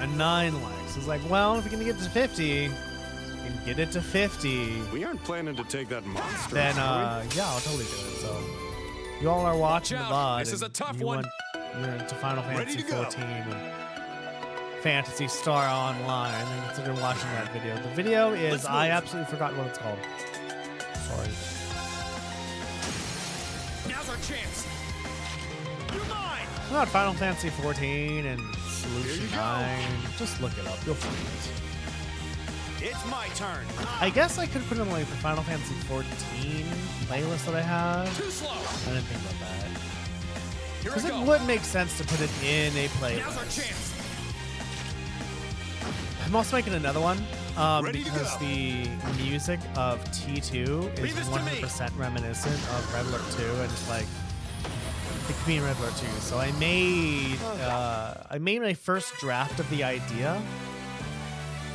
And 9 likes. It's like, well, if you're gonna get to 50, you can get it to 50. We aren't planning to take that monster. Then are we? yeah, I'll totally do it. So you all are watching the Watch VOD. out. This is a and tough you one. You're into Final Ready Fantasy to go. 14 and Phantasy Star Online, and consider watching that video. The video is, Let's I move. absolutely forgot what it's called. Sorry. Now's our chance. You're mine. About Final Fantasy 14 and Here Solution you go. 9. Just look it up. You'll find it. It's my turn. I guess I could put in like the Final Fantasy 14 playlist that I have. Too slow. I didn't think about that. Here Because I it go. would make sense to put it in a Now's our playlist. chance. I'm also making another one Ready to because go. the music of T2 is Leave this to me. 100% reminiscent of Red Alert 2, and it's like it could be in Red Alert 2. So I made my first draft of the idea,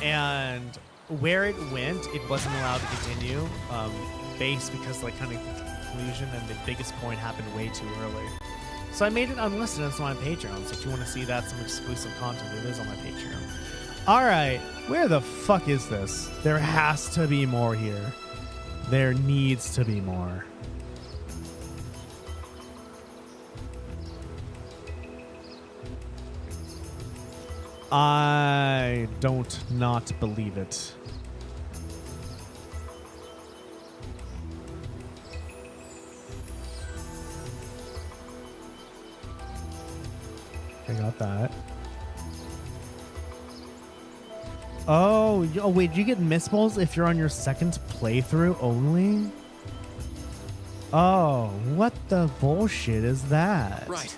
and where it went, it wasn't allowed to continue, based because like kind of the conclusion and the biggest point happened way too early. So I made it unlisted, and it's on my Patreon. So if you want to see that, some exclusive content, it is on my Patreon. All right, where the fuck is this? There has to be more here. There needs to be more. I don't not believe it. I got that. Oh, wait, you get miss balls if you're on your second playthrough only? Oh, what the bullshit is that? Right.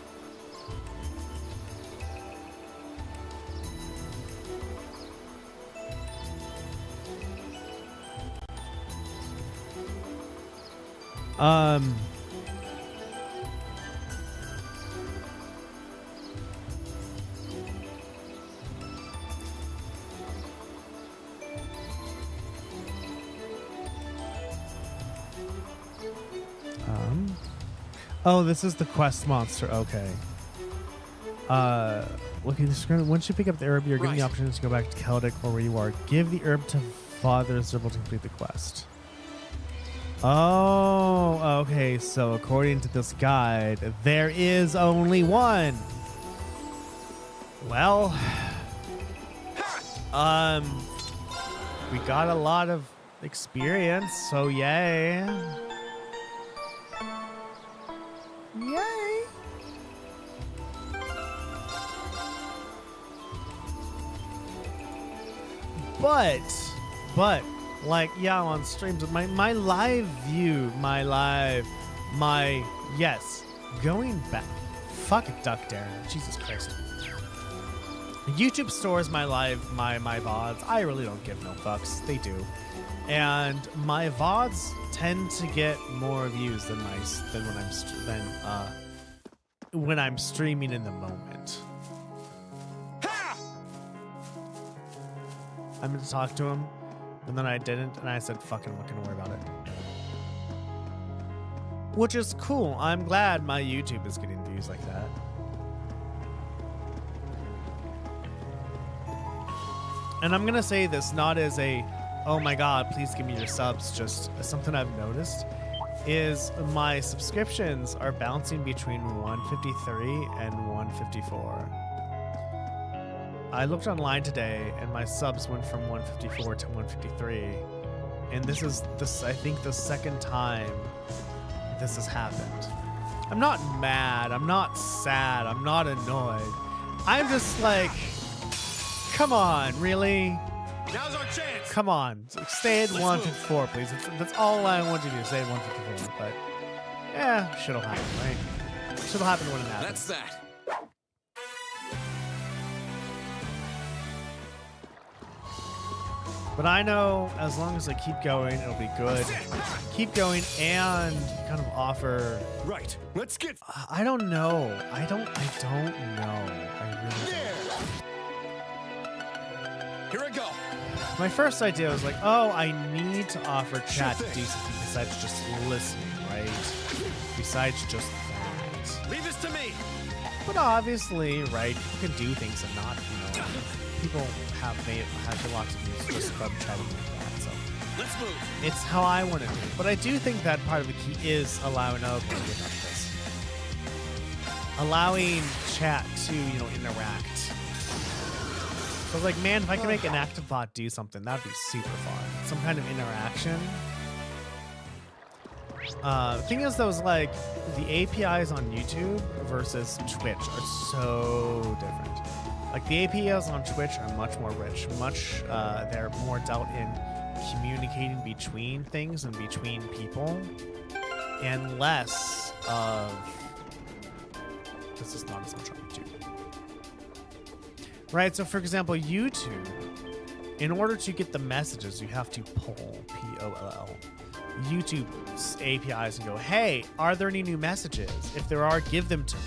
Um. Oh, this is the quest monster. Okay. Looking at the screen. Once you pick up the herb, you're given the Right. opportunity to go back to Celdic or where you are. Give the herb to Father Zerbil to complete the quest. Oh, okay. So according to this guide, there is only one. Well, we got a lot of experience, so yay. Yay. But, like, yeah, on streams, my live view, yes, going back. Fuck it, Duck Darren. Jesus Christ. YouTube stores my VODs. I really don't give no fucks. They do. And my VODs tend to get more views than when I'm streaming in the moment. I'm gonna talk to him. And then I didn't, and I said, fuck it, I'm not gonna worry about it. Which is cool. I'm glad my YouTube is getting views like that. And I'm gonna say this not as a, oh my god, please give me your subs, just something I've noticed is my subscriptions are bouncing between 153 and 154. I looked online today and my subs went from 154 to 153. And this is I think the second time this has happened. I'm not mad, I'm not sad, I'm not annoyed. I'm just like, come on, really? Now's our chance. Come on, stay at 154, please. That's all I want you to do, stay at 154. But yeah, shit'll happen, right? Shit'll happen when it happens. That's that. But I know as long as I keep going, it'll be good. Keep going and kind of offer. Right. Let's get. I don't know. I don't know. I really don't. Here I go. My first idea was like, oh, I need to offer chat to do something besides just listening, right? Besides just that. Leave this to me. But obviously, right, you can do things and not, people have lots of views just from chatting like that, so. Let's move. It's how I want to do it. But I do think that part of the key is allowing this. Allowing chat to, interact. So like, man, if I could make an active bot do something, that'd be super fun. Some kind of interaction. The thing is, though, is like the APIs on YouTube versus Twitch are so different. Like the APIs on Twitch are much more rich, they're more dealt in communicating between things and between people, and less of this is not as much on YouTube. Right, so for example, YouTube, in order to get the messages, you have to poll, P-O-L-L, YouTube's APIs and go, hey, are there any new messages? If there are, give them to me.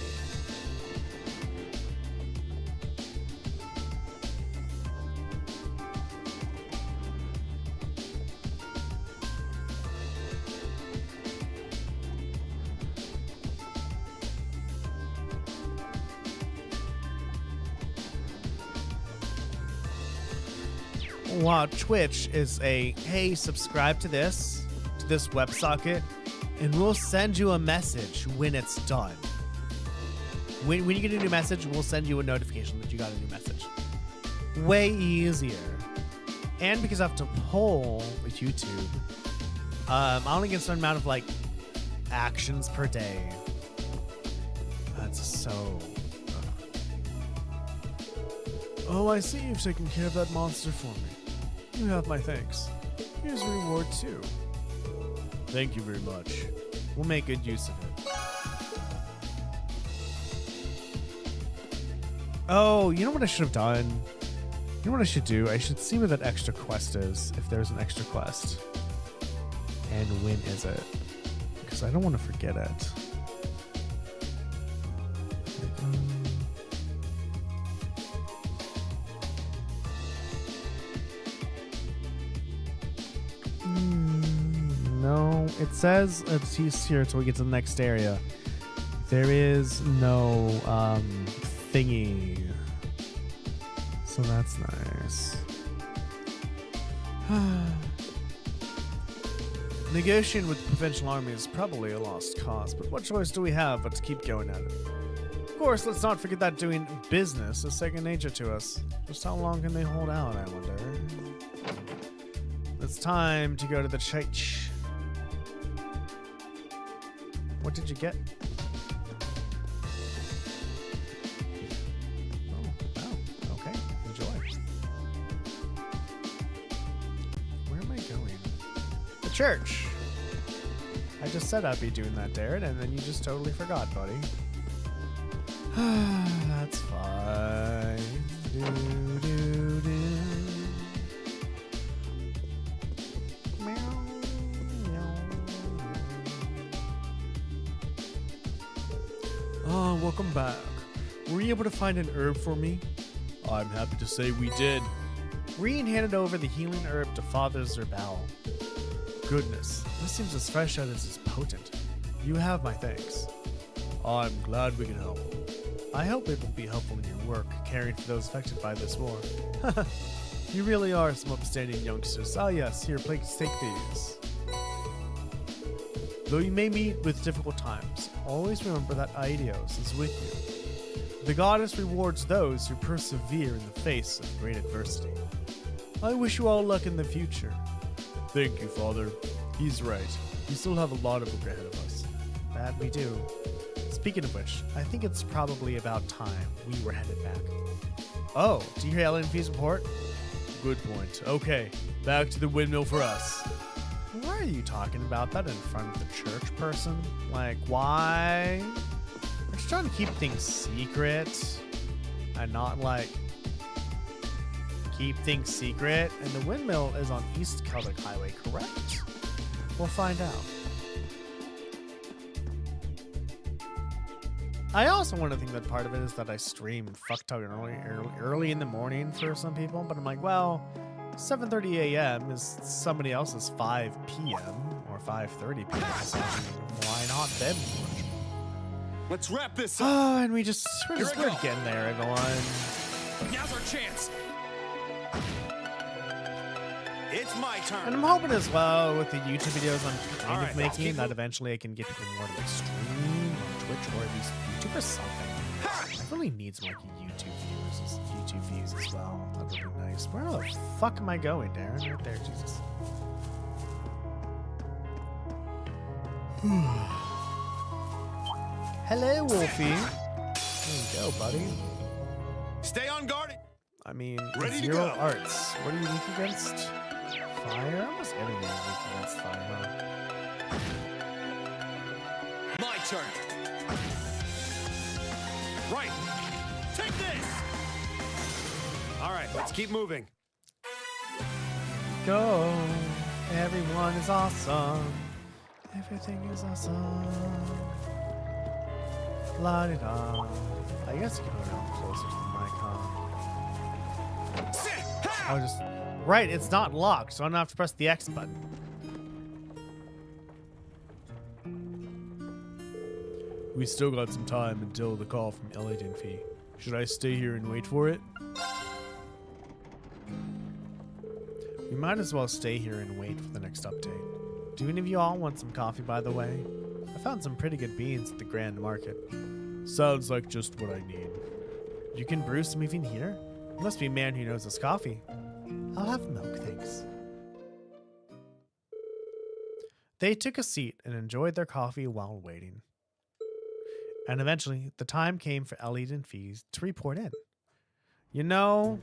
While Twitch is a, hey, subscribe to this WebSocket, and we'll send you a message when it's done. When you get a new message, we'll send you a notification that you got a new message. Way easier. And because I have to poll with YouTube, I only get a certain amount of, actions per day. That's so... Oh, I see you've taken care of that monster for me. You have my thanks. Here's a reward, too. Thank you very much. We'll make good use of it. Oh, you know what I should have done? You know what I should do? I should see where that extra quest is, if there's an extra quest. And when is it? Because I don't want to forget it. No, it says it's here until we get to the next area. There is no thingy, so that's nice. Negotiating with the provincial army is probably a lost cause, but what choice do we have but to keep going at it? Of course, let's not forget that doing business is second nature to us. Just how long can they hold out, I wonder? It's time to go to the church. What did you get? Oh, wow. Okay. Enjoy. Where am I going? The church. I just said I'd be doing that, Darren, and then you just totally forgot, buddy. That's fine. Oh, welcome back. Were you able to find an herb for me? I'm happy to say we did. Reen handed over the healing herb to Father Zerbal. Goodness, this seems as fresh as it is potent. You have my thanks. I'm glad we can help. I hope it will be helpful in your work, caring for those affected by this war. You really are some upstanding youngsters. Ah yes, here, please take these. Though you may meet with difficult times, always remember that Aidios is with you. The goddess rewards those who persevere in the face of great adversity. I wish you all luck in the future. Thank you, Father. He's right. We still have a lot of work ahead of us. That we do. Speaking of which, I think it's probably about time we were headed back. Oh, do you hear Ellen Fee's report? Good point. Okay, back to the windmill for us. Why are you talking about that in front of the church person? Like, why? They're just trying to keep things secret and not, like, keep things secret. And the windmill is on East Celdic Highway, correct? We'll find out. I also want to think that part of it is that I stream fucktug early in the morning for some people, but I'm like, well, 7:30 a.m. is somebody else's 5 p.m. or 5:30 p.m. So why not them? Let's wrap this up. Oh, and we're getting there, everyone. Now's our chance. It's my turn. And I'm hoping as well with the YouTube videos I'm kind All of right, making that eventually I can get people more to like stream on Twitch or at least YouTube or something. I really need some like YouTube views as well. That would be nice. Where the fuck am I going, Darren? Right there, Jesus. Hello, Wolfie. There you go, buddy. Stay on guard. I mean, Ready to 0 go. arts. What are you weak against? Fire? Almost everything is weak against fire, huh? My turn. Right. Take this. All right, let's keep moving. Go. Everyone is awesome. Everything is awesome. La di da. I guess you can go down closer to the mic, huh? I was just. Right, it's not locked, so I don't have to press the X button. We still got some time until the call from Celdic. Should I stay here and wait for it? We might as well stay here and wait for the next update. Do any of you all want some coffee, by the way? I found some pretty good beans at the Grand Market. Sounds like just what I need. You can brew some even here? You must be a man who knows his coffee. I'll have milk, thanks. They took a seat and enjoyed their coffee while waiting. And eventually, the time came for Elliot and Fees to report in. You know...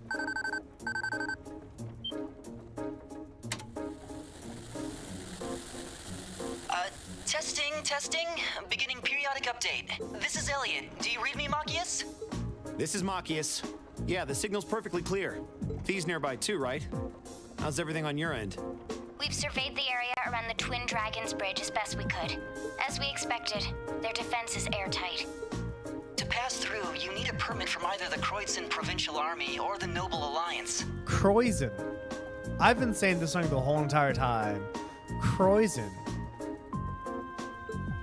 Testing. Beginning periodic update. This is Elliot. Do you read me, Machias? This is Machias. Yeah, the signal's perfectly clear. Fee's nearby too, right? How's everything on your end? We've surveyed the area around the Twin Dragons Bridge as best we could. As we expected, their defense is airtight. To pass through, you need a permit from either the Kreuzin Provincial Army or the Noble Alliance. Kreuzin. I've been saying this song the whole entire time. Kreuzin.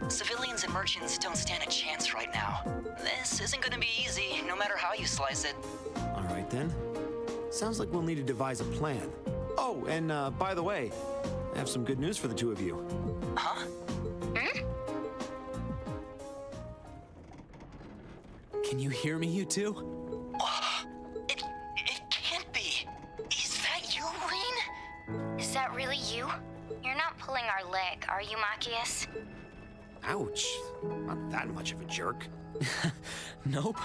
Civilians and merchants don't stand a chance right now. This isn't going to be easy, no matter how you slice it. All right, then. Sounds like we'll need to devise a plan. Oh, and by the way, I have some good news for the two of you. Huh? Can you hear me, you two? It can't be. Is that you, Reen? Is that really you? You're not pulling our leg, are you, Machias? Ouch. Not that much of a jerk. Nope,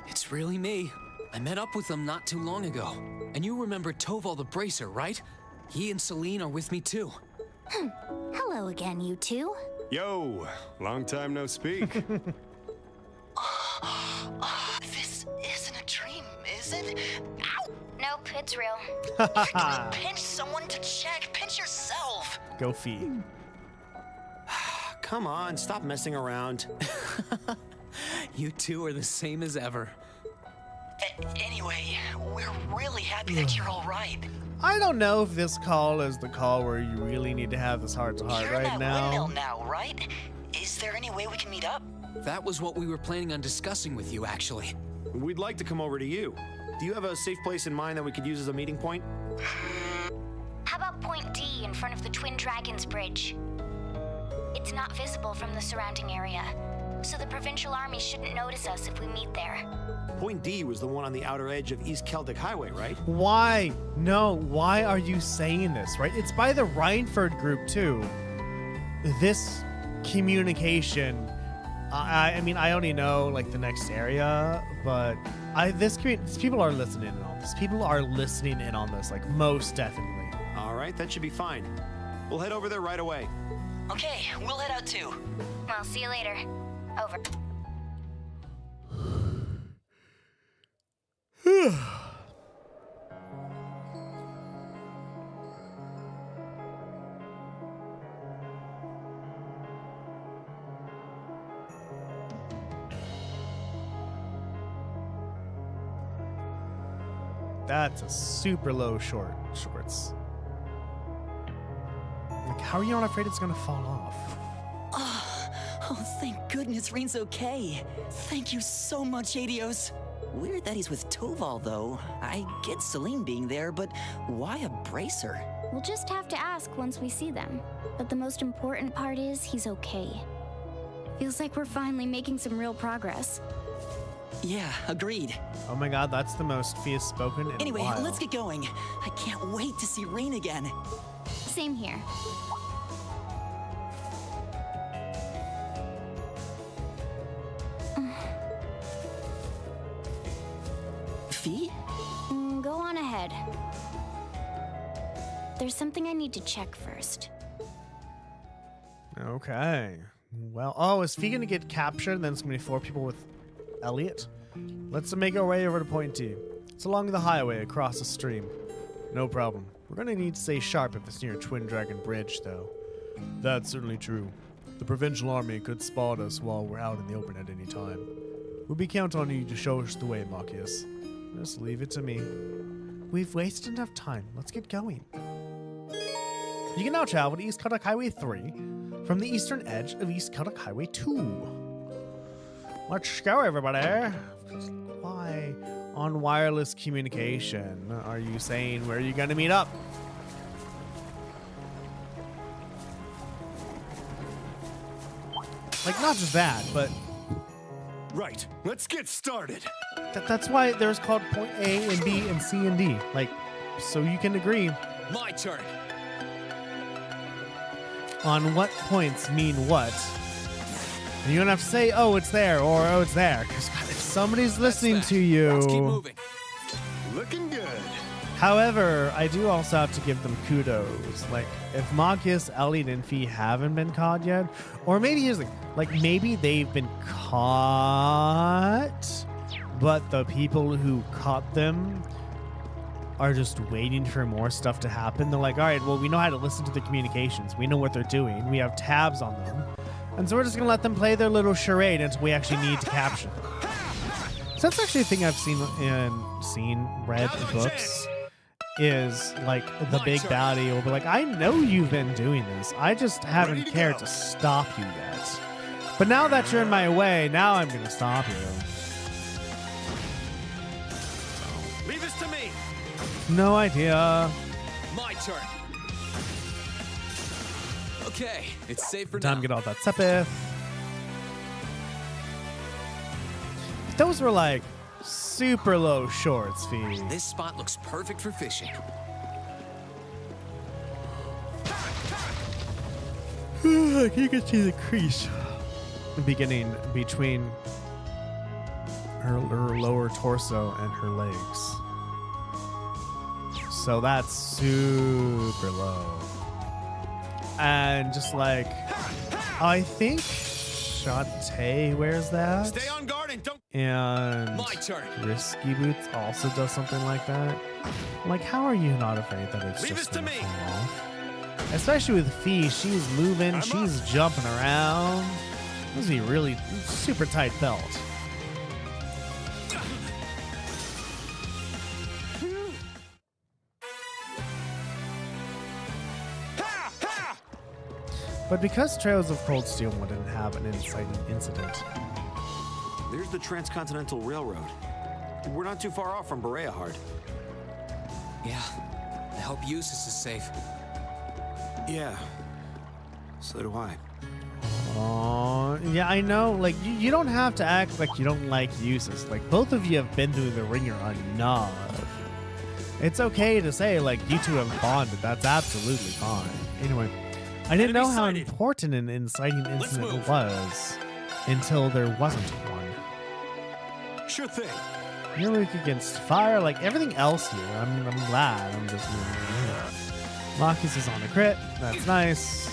it's really me. I met up with them not too long ago. And you remember Toval the Bracer, right? He and Celine are with me too. Hello again, you two. Yo, long time no speak. This isn't a dream, is it? Ow! Nope, it's real. Pinch someone to check. Pinch yourself. Go Fee. Come on, stop messing around. You two are the same as ever. Anyway, we're really happy that you're all right. I don't know if this call is the call where you really need to have this heart-to-heart You're right in that windmill now. now, right? Is there any way we can meet up? That was what we were planning on discussing with you, actually. We'd like to come over to you. Do you have a safe place in mind that we could use as a meeting point? How about Point D in front of the Twin Dragons Bridge? It's not visible from the surrounding area, so the provincial army shouldn't notice us if we meet there. Point D was the one on the outer edge of East Celdic Highway, right? Why? No, why are you saying this, right? It's by the Rhineford group, too. This communication, I mean, I only know, like, the next area, but these people are listening in on this. People are listening in on this, like, most definitely. All right, that should be fine. We'll head over there right away. Okay, we'll head out too. Well, see you later. Over. That's a super low shorts. Like, how are you not afraid it's gonna fall off? Oh, thank goodness Rain's okay. Thank you so much, Adios. Weird that he's with Toval, though. I get Celine being there, but why a bracer? We'll just have to ask once we see them. But the most important part is he's okay. Feels like we're finally making some real progress. Yeah, agreed. Oh my god, that's the most Fia spoken in Anyway, a while. let's get going. I can't wait to see Rain again. Same here. Fee? Go on ahead. There's something I need to check first. Okay. Well, oh, is Fee gonna get captured and then it's gonna be 4 people with Elliot? Let's make our way over to Point T. It's along the highway across the stream. No problem. We're gonna need to stay sharp if it's near Twin Dragon Bridge, though. That's certainly true. The provincial army could spot us while we're out in the open at any time. We'll be counting on you to show us the way, Marcus. Just leave it to me. We've wasted enough time. Let's get going. You can now travel to East Celdic Highway 3 from the eastern edge of East Celdic Highway 2. Let's go, everybody. Why on wireless communication are you saying where are you going to meet up? Like, not just that, but Right, let's get started. that's why there's called point A and B and C and D. Like, so you can agree My turn. on what points mean what. And you don't have to say, oh, it's there, or oh, it's there. Because if somebody's listening That's to that. you. Let's keep moving. Looking good. However, I do also have to give them kudos. Like, if Marcus, Elliot, and Fee haven't been caught yet, or maybe here's the thing, like, maybe they've been caught, but the people who caught them are just waiting for more stuff to happen. They're like, all right, well, we know how to listen to the communications. We know what they're doing. We have tabs on them. And so we're just going to let them play their little charade until we actually need to capture them. So that's actually a thing I've read in books. Is like the big baddie will be like, I know you've been doing this. I just haven't cared to stop you yet. But now that you're in my way, now I'm going to stop you. Leave this to me. No idea. My turn. Okay, it's safe for Time now. to get all that sepith. Those were like super low shorts, Fee. This spot looks perfect for fishing. You can see the crease beginning between her lower torso and her legs. So that's super low. And just like, I think Shantae wears that. Stay on guard and don't. And My turn. Risky Boots also does something like that. Like, how are you not afraid that it's Leave just this to gonna me. fall off? Especially with Fee, she's moving, I'm she's jumping around. This is a really super tight belt. But because Trails of Cold Steel didn't have an inciting incident. There's the Transcontinental Railroad. We're not too far off from Berea Hard. Yeah. I hope Eustace is safe. Yeah. So do I. Oh, yeah, I know. Like, you don't have to act like you don't like Eustace. Like, both of you have been through the ringer enough. It's okay to say, like, you two have bonded. That's absolutely fine. Anyway, I didn't know how important an inciting incident was until there wasn't one. Sure thing. You're weak against fire, like everything else here. I'm glad. I'm just. Marcus is on a crit. That's nice.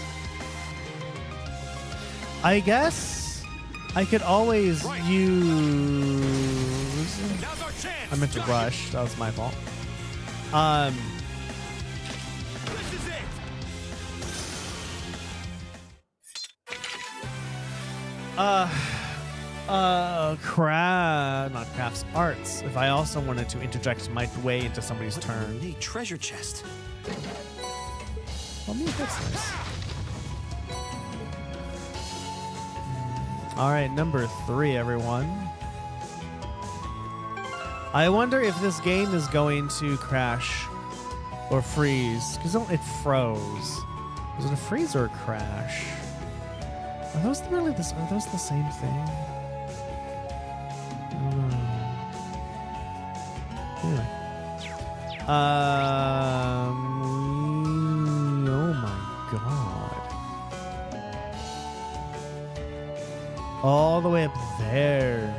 I guess I could always use. I meant to rush. That was my fault. This is it. Not crafts, arts. If I also wanted to interject my way into somebody's turn. Hey, treasure chest. Well, me, that's nice. All right, number 3, everyone. I wonder if this game is going to crash or freeze, because it froze. Was it a freeze or a crash? Are those really are those the same thing? Anyway. Oh my god. All the way up there.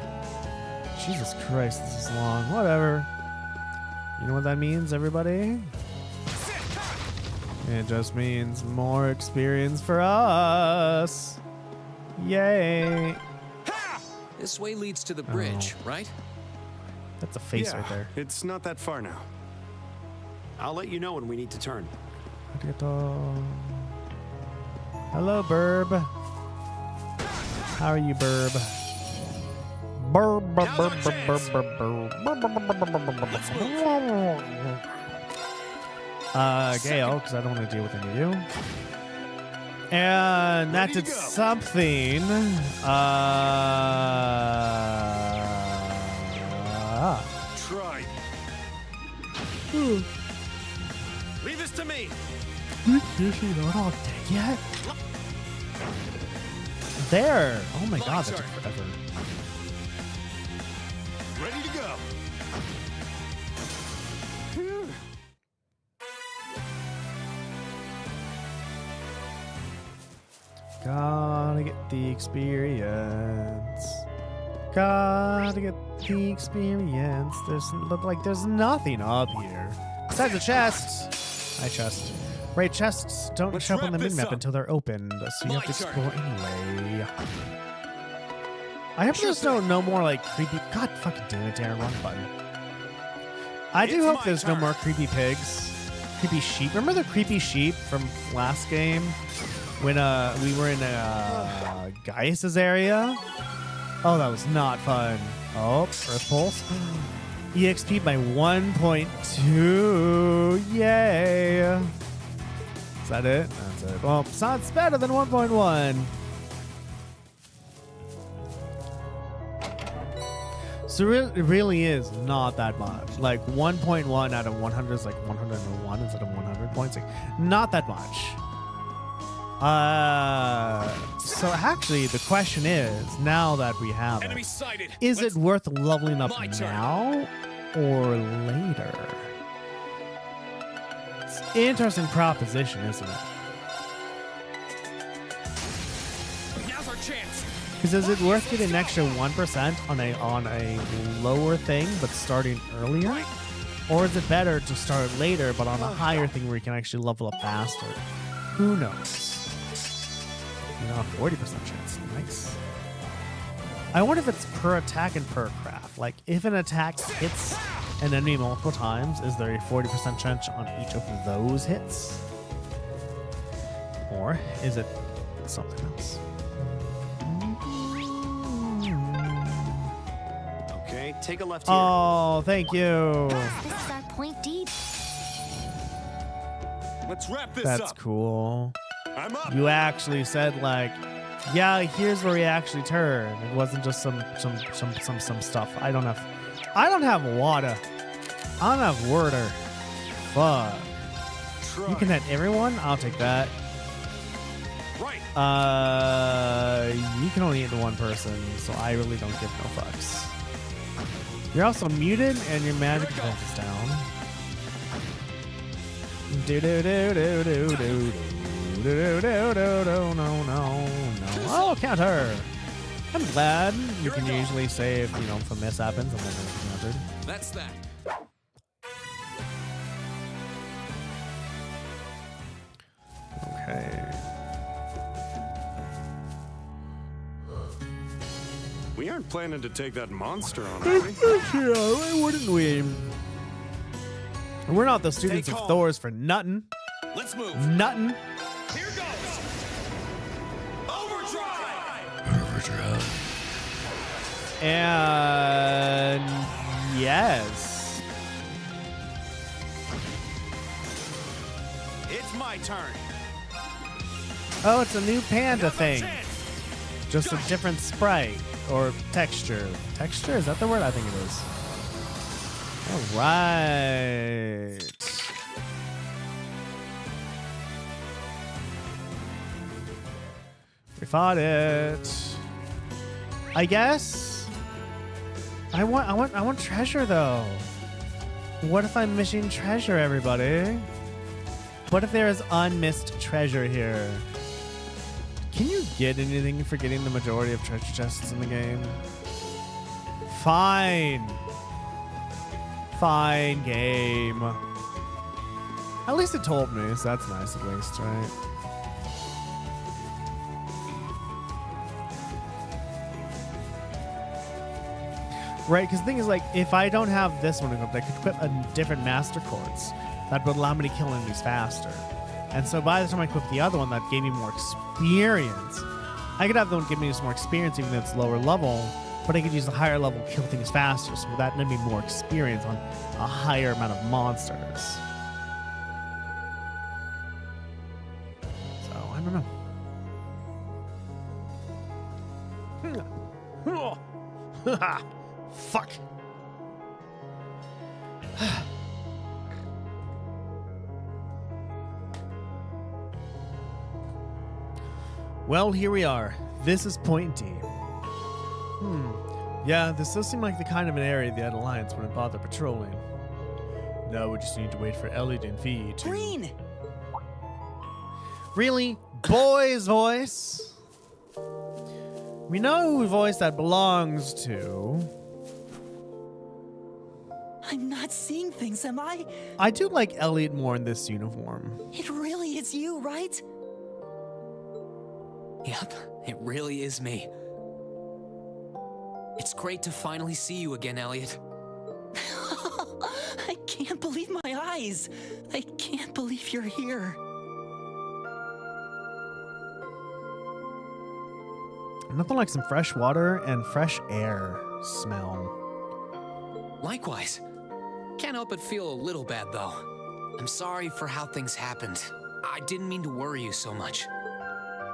Jesus Christ, this is long. Whatever. You know what that means, everybody? It just means more experience for us. Yay. This way leads to the bridge, right? That's a face right there. It's not that far now. I'll let you know when we need to turn. Hello, Burb. How are you, Burb? Burb, burb, burb, burb, burb, burb, burb. Gale, because I don't want to deal with any of you. And that did something. Try. Leave this to me. Usually not all dead yet. There. Oh my god, that took forever. Ready to go. Gotta get the experience. Gotta get the experience. There's nothing up here. Besides the chest. Hi, chest. Right, chests don't show up on the minimap until they're opened, so you have to explore anyway. I hope there's no more like creepy. God fucking damn it, Darren, wrong button. I do hope there's no more creepy pigs, creepy sheep. Remember the creepy sheep from last game when we were in Gaius's area? Oh, that was not fun. Oh, Earth Pulse. EXP by 1.2. Yay. Is that it? That's it. Well, it's better than 1.1. So it really is not that much. Like 1.1 out of 100 is like 101 instead of 100 points. Like, not that much. So actually, the question is, now that we have it, is it worth leveling up now or later? It's an interesting proposition, isn't it? Now's our chance. Because is it worth getting an extra 1% on a lower thing but starting earlier? Or is it better to start later but on a higher thing where you can actually level up faster? Who knows? You know, 40% chance. Nice. I wonder if it's per attack and per craft. Like, if an attack hits an enemy multiple times, is there a 40% chance on each of those hits? Or is it something else? Okay, take a left here. Oh, thank you. This is our point D. Let's wrap this That's up. cool. I'm up. You actually said like, yeah, here's where we actually turn. It wasn't just some stuff. I don't have water. I don't have water. Fuck. Try. You can hit everyone? I'll take that. Right. You can only hit one person, so I really don't give no fucks. You're also muted and your magic defense is down. Do do do do do do do do do do do no no. Oh, counter! I'm glad you can usually save, you know, if a miss happens and then it's countered. That's that. Okay. We aren't planning to take that monster on, are we? Yeah, why wouldn't we? We're not the students of Thor's for nothing. Let's move. Nothing. Here goes. Overdrive. And yes. It's my turn. Oh, it's a new panda thing. Chance. Just a different sprite or texture. Texture? Is that the word? I think it is. All right. We fought it. I guess. I want treasure though. What if I'm missing treasure, everybody? What if there is unmissed treasure here? Can you get anything for getting the majority of treasure chests in the game? Fine. Fine game. At least it told me, so that's nice at least, right? Right, because the thing is, like, if I don't have this one equipped, I could equip a different Master Quartz that would allow me to kill enemies faster. And so by the time I equip the other one, that gave me more experience. I could have the one give me some more experience, even though it's lower level, but I could use the higher level to kill things faster, so that made me more experience on a higher amount of monsters. So, I don't know. Fuck. Well, here we are. This is Point D. Yeah, this does seem like the kind of an area the Alliance wouldn't bother patrolling. Now we just need to wait for Elliot and V to... Green! Really? Boy's voice? We know who voice that belongs to. I'm not seeing things, am I? I do like Elliot more in this uniform. It really is you, right? Yep, it really is me. It's great to finally see you again, Elliot. I can't believe my eyes. I can't believe you're here. Nothing like some fresh water and fresh air smell. Likewise. Can't help but feel a little bad, though. I'm sorry for how things happened. I didn't mean to worry you so much.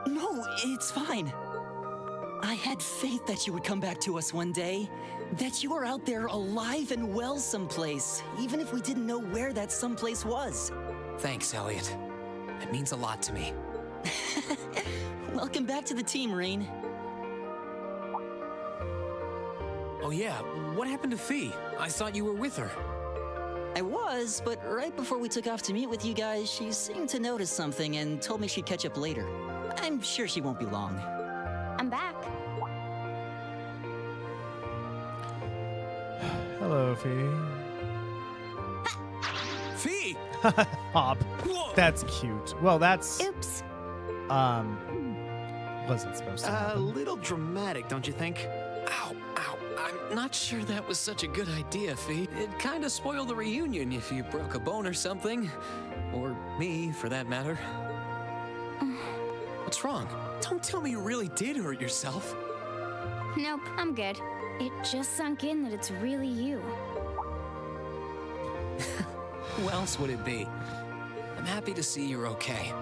No, it's fine. I had faith that you would come back to us one day. That you are out there alive and well someplace, even if we didn't know where that someplace was. Thanks, Elliot. It means a lot to me. Welcome back to the team, Rain. Oh yeah, what happened to Fee? I thought you were with her. I was, but right before we took off to meet with you guys, she seemed to notice something and told me she'd catch up later. I'm sure she won't be long. I'm back. Hello, Fee. Fee! Hop. Whoa! That's cute. Well, that's... Oops. Wasn't supposed to A happen. little dramatic, don't you think? Ow, ow. I'm not sure that was such a good idea, Fee. It kind of spoiled the reunion if you broke a bone or something. Or me, for that matter. What's wrong? Don't tell me you really did hurt yourself. Nope, I'm good. It just sunk in that it's really you. Who else would it be? I'm happy to see you're okay.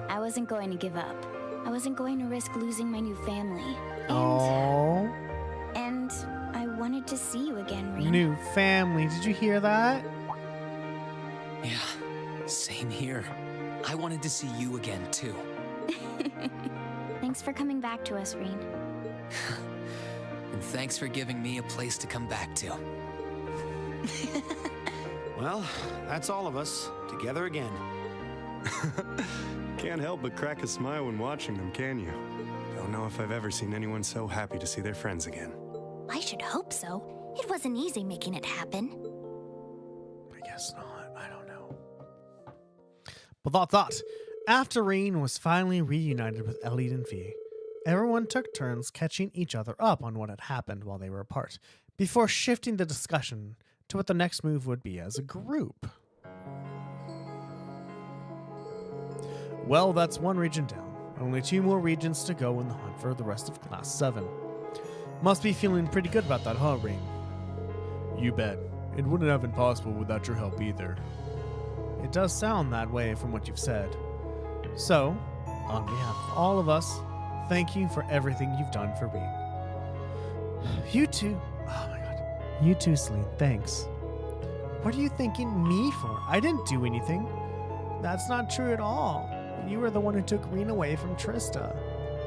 I wasn't going to give up. I wasn't going to risk losing my new family. Oh, And I wanted to see you again, Rean. new family. Did you hear that? Yeah, same here. I wanted to see you again, too. Thanks for coming back to us, Rean. And thanks for giving me a place to come back to. Well, that's all of us, together again. Can't help but crack a smile when watching them, can you? Don't know if I've ever seen anyone so happy to see their friends again. I should hope so. It wasn't easy making it happen. I guess not. I don't know. But thought. After Rean was finally reunited with Elliot and V, everyone took turns catching each other up on what had happened while they were apart, before shifting the discussion to what the next move would be as a group. Well, that's one region down. Only 2 more regions to go in the hunt for the rest of Class 7. Must be feeling pretty good about that, huh, Rean? You bet. It wouldn't have been possible without your help either. It does sound that way from what you've said. So, on behalf of all of us, thank you for everything you've done for Rean. You too. Oh my god. You too, Celine. Thanks. What are you thanking me for? I didn't do anything. That's not true at all. You were the one who took Rean away from Trista.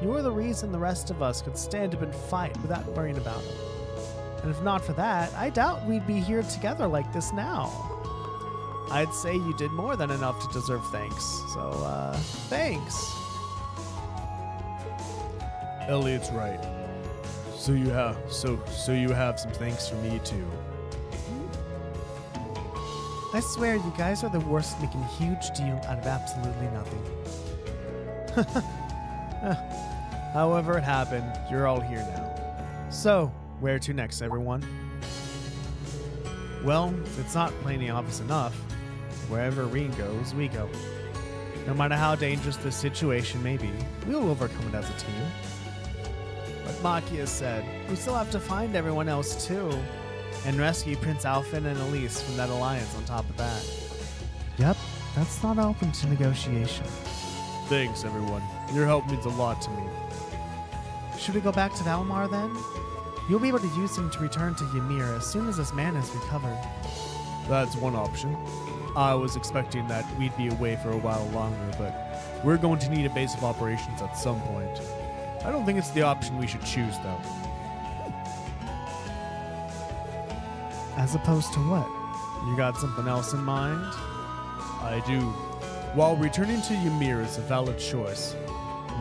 You were the reason the rest of us could stand up and fight without worrying about him. And if not for that, I doubt we'd be here together like this now. I'd say you did more than enough to deserve thanks. So, thanks. Elliot's right. So you have some thanks for me too. I swear you guys are the worst at making a huge deal out of absolutely nothing. However it happened, you're all here now. So, where to next, everyone? Well, if it's not plainly obvious enough, wherever Rean goes, we go. No matter how dangerous this situation may be, we'll overcome it as a team. Like Makia said, we still have to find everyone else too, and rescue Prince Alfin and Elise from that alliance on top of that. Yep, that's not open to negotiation. Thanks, everyone. Your help means a lot to me. Should we go back to Valmar then? You'll be able to use him to return to Ymir as soon as his man is recovered. That's one option. I was expecting that we'd be away for a while longer, but we're going to need a base of operations at some point. I don't think it's the option we should choose, though. As opposed to what? You got something else in mind? I do. While returning to Ymir is a valid choice,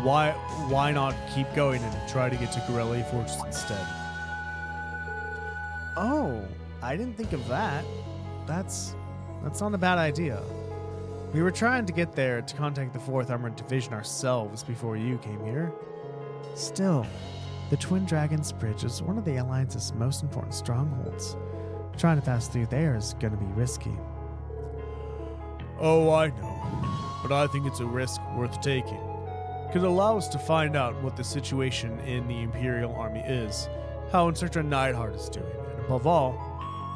why not keep going and try to get to Gorelli Fortress instead? Oh, I didn't think of that. That's not a bad idea. We were trying to get there to contact the 4th Armored Division ourselves before you came here. Still, the Twin Dragons Bridge is one of the Alliance's most important strongholds. Trying to pass through there is going to be risky. Oh, I know. But I think it's a risk worth taking. It could allow us to find out what the situation in the Imperial Army is, how Insurgent Neidhart is doing, and above all,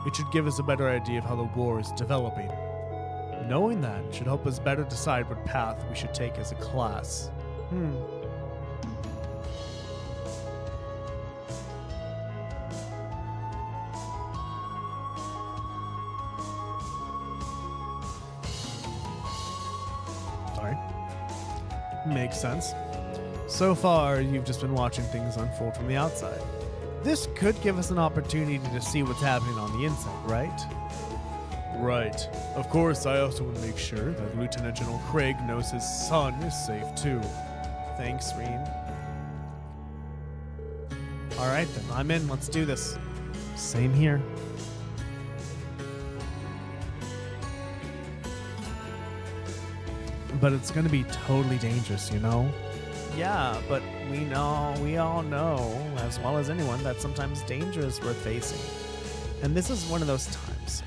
it should give us a better idea of how the war is developing. Knowing that should help us better decide what path we should take as a class. Sorry. Makes sense. So far, you've just been watching things unfold from the outside. This could give us an opportunity to see what's happening on the inside, right? Right. Of course, I also want to make sure that Lieutenant General Craig knows his son is safe too. Thanks, Rean. Alright then, I'm in. Let's do this. Same here. But it's gonna be totally dangerous, you know? Yeah, but we all know, as well as anyone, that sometimes danger is worth facing. And this is one of those times.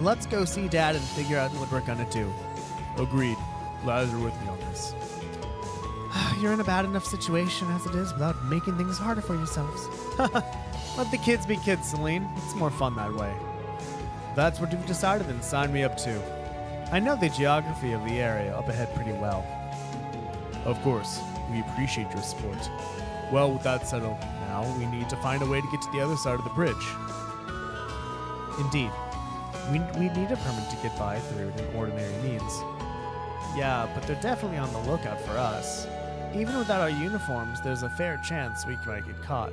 Let's go see Dad and figure out what we're gonna do. Agreed. Glad you're with me on this. You're in a bad enough situation as it is without making things harder for yourselves. Let the kids be kids, Celine. It's more fun that way. If that's what you've decided, then sign me up too. I know the geography of the area up ahead pretty well. Of course, we appreciate your support. Well, with that settled, now we need to find a way to get to the other side of the bridge. Indeed. We need a permit to get by through it in ordinary means. Yeah, but they're definitely on the lookout for us. Even without our uniforms, there's a fair chance we might get caught.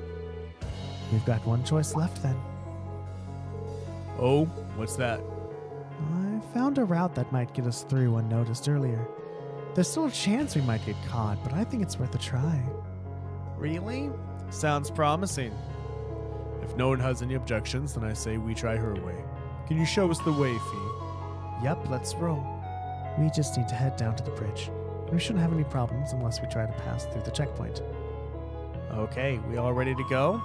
We've got one choice left then. Oh, what's that? I found a route that might get us through unnoticed earlier. There's still a chance we might get caught, but I think it's worth a try. Really? Sounds promising. If no one has any objections, then I say we try her way. Can you show us the way, Fee? Yep, let's roll. We just need to head down to the bridge. We shouldn't have any problems unless we try to pass through the checkpoint. Okay, we all ready to go?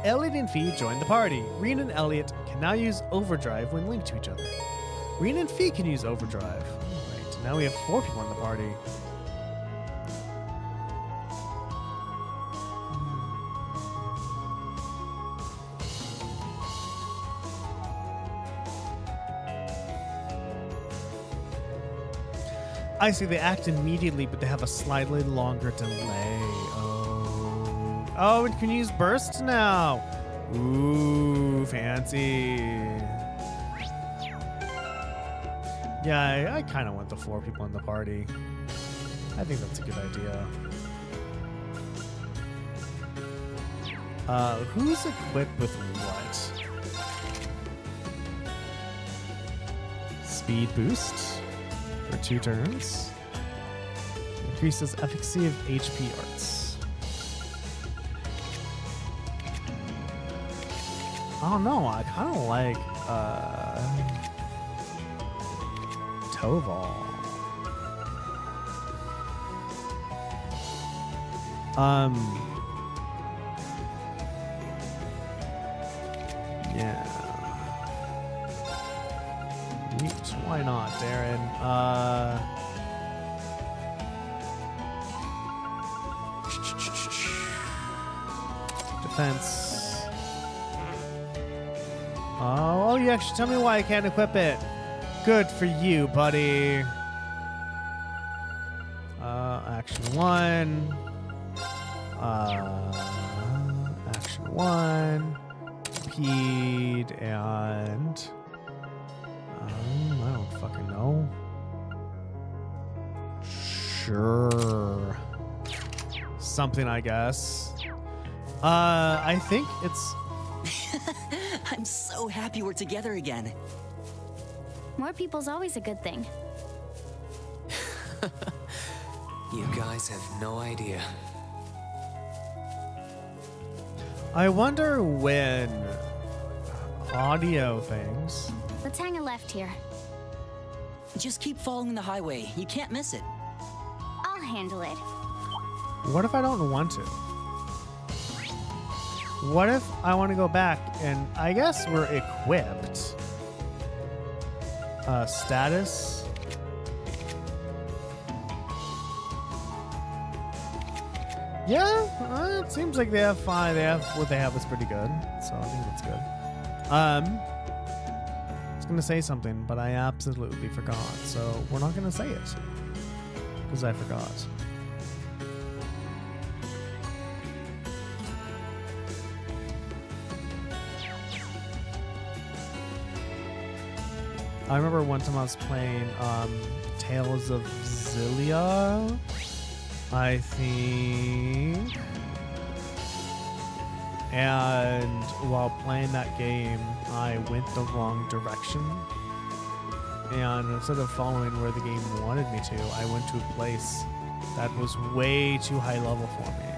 Elliot and Fee join the party. Reen and Elliot can now use overdrive when linked to each other. Reen and Fee can use overdrive. Alright, now we have 4 people in the party. I see, they act immediately, but they have a slightly longer delay. Oh, and can use burst now. Ooh, fancy. Yeah, I kind of want the 4 people in the party. I think that's a good idea. Who's equipped with what? Speed boost for 2 turns. Increases efficacy of HP arts. I don't know, I kind of like Toval. Yeah. Neat. Why not, Darren? Defense. Oh, you actually tell me why I can't equip it. Good for you, buddy. Action 1. Action 1. Pede and I don't fucking know. Sure. Something, I guess. I think it's... I'm so happy we're together again. More people's always a good thing. You guys have no idea. I wonder when audio things... Let's hang a left here. Just keep following the highway. You can't miss it. I'll handle it. What if I don't want to? What if I want to go back and I guess we're equipped? Status. Yeah, it seems like they have fine. They have what they have is pretty good, so I think that's good. I was gonna say something, but I absolutely forgot. So we're not gonna say it because I forgot. I remember one time I was playing Tales of Zillia, I think. And while playing that game, I went the wrong direction. And instead of following where the game wanted me to, I went to a place that was way too high level for me.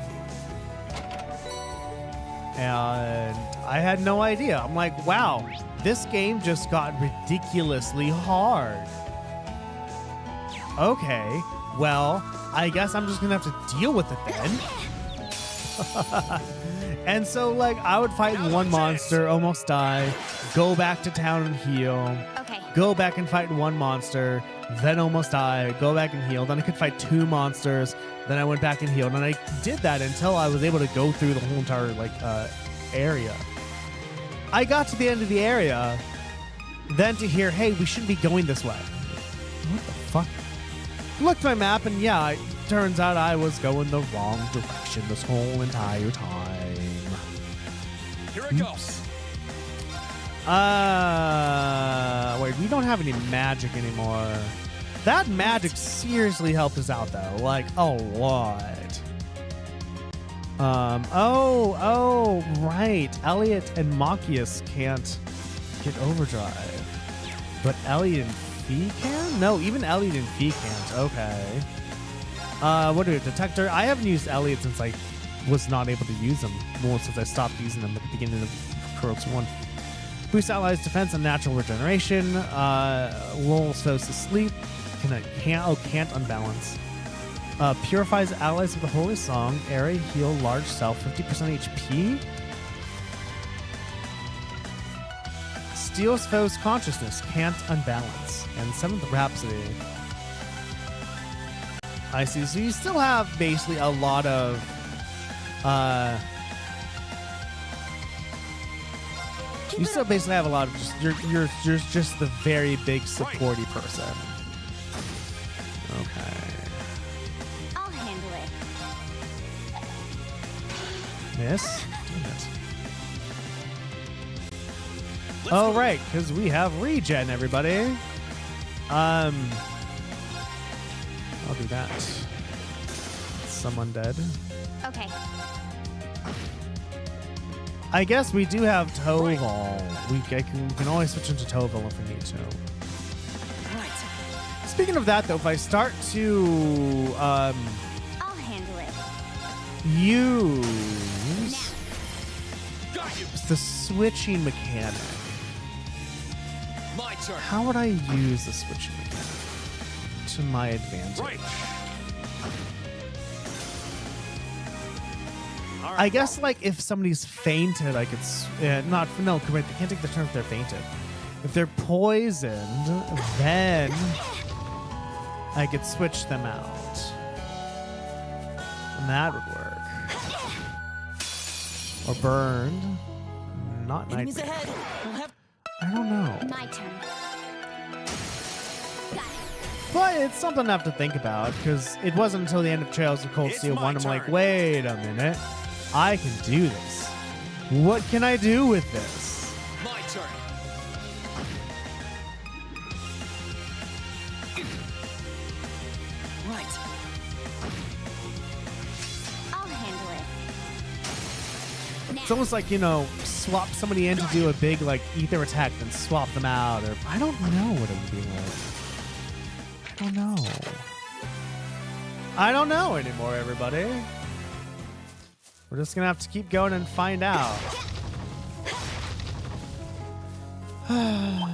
And I had no idea. I'm like, wow, this game just got ridiculously hard. Okay, well, I guess I'm just gonna have to deal with it then. And so, like, I would fight one monster, almost die, go back to town and heal. Okay. Go back and fight one monster, then almost die, go back and heal. Then I could fight 2 monsters, then I went back and healed. And I did that until I was able to go through the whole entire, like, area. I got to the end of the area, then to hear, hey, we should be going this way. What the fuck? Looked at my map, and yeah, it turns out I was going the wrong direction this whole entire time. Here it goes. Wait, we don't have any magic anymore. That magic seriously helped us out, though. Like, a lot. Oh, right. Elliot and Machias can't get overdrive. But Elliot and Fee can? No, even Elliot and Fee can't. Okay. What do we have? Detector? I haven't used Elliot since I was not able to use them. Well, since I stopped using them at the beginning of Kurok's 1. Boosts allies' defense and natural regeneration. Lulls foes to sleep. Can't unbalance. Purifies allies with a holy song. Area heal large self 50% HP. Steals foes' consciousness. Can't unbalance. And 7th Rhapsody. I see. So you still have basically a lot of you still basically have a lot of just you're just the very big supporty person. Okay. I'll handle it. Miss? Damn it. Oh right, because we have regen, everybody. I'll do that. Someone dead. Okay. I guess we do have Toval. We can always switch into Toval if we need to. Right. Speaking of that, though, if I start to I'll handle it. use the switching mechanic, My turn. how would I use the switching mechanic to my advantage? Right. I guess, like, if somebody's fainted, I could... correct. They can't take the turn if they're fainted. If they're poisoned, then I could switch them out. And that would work. Or burned. Not Enemies nightmare. ahead. We'll have I don't know. My turn. Got it. But it's something I have to think about, because it wasn't until the end of Trails of Cold It's Steel my 1 I'm like, turn. wait a minute. I can do this. What can I do with this? My turn. right. I'll handle it. It's almost like, swap somebody in to do a big, like, ether attack, then swap them out, or I don't know what it would be like. I don't know. I don't know anymore, everybody. We're just gonna have to keep going and find out. I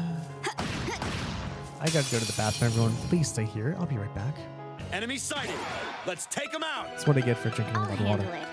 gotta go to the bathroom, everyone. Please stay here. I'll be right back. Enemy sighted. Let's take them out. That's what I get for drinking a I'll lot of water. handle it.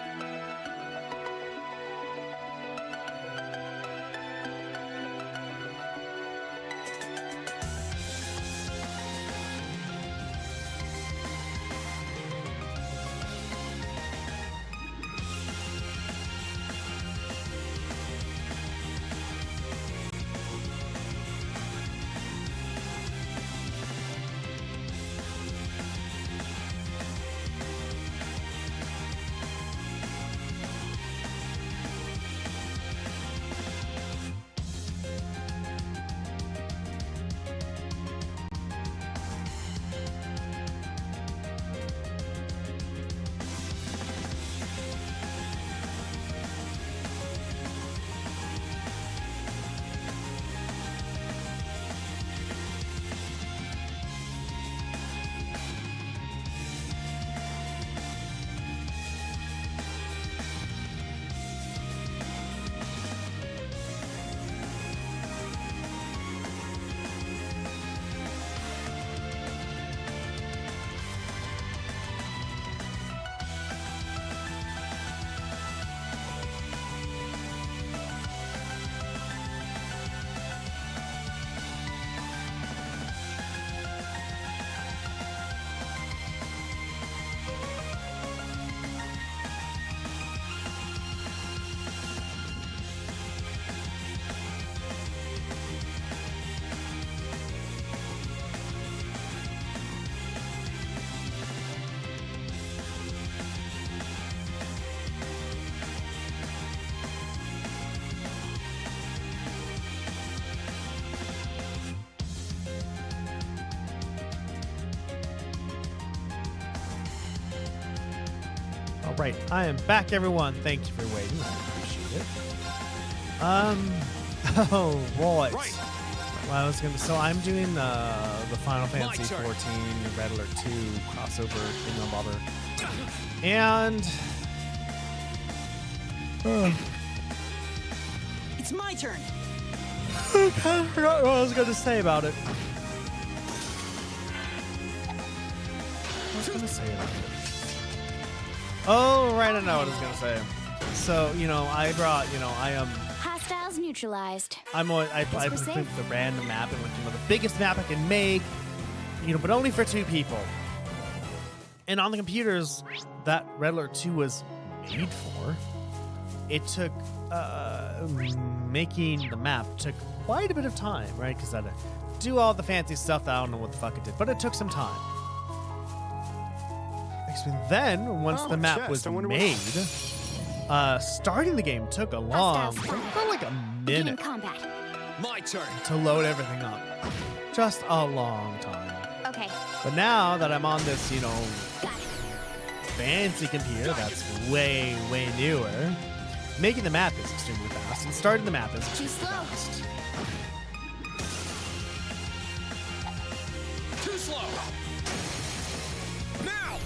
All right, I am back, everyone. Thank you for waiting. I appreciate it. Oh, right. Well, I was gonna. So I'm doing the Final Fantasy 14 Red Alert 2 crossover thingamabobber, and It's my turn. I forgot what I was gonna say about it. I was gonna say about it. Oh, right, I know what I was gonna say. So, I brought, I am. Hostiles neutralized. I picked the random map and went to the biggest map I can make, but only for 2 people. And on the computers that Red Alert 2 was made for, it took making the map took quite a bit of time, right? Because I had to do all the fancy stuff that I don't know what the fuck it did, but it took some time. Then, once the map was made, starting the game took a long, about like a minute My turn. to load everything up. Just a long time. Okay. But now that I'm on this, fancy computer that's way, way newer, making the map is extremely fast, and starting the map is extremely fast. Too slow. Now.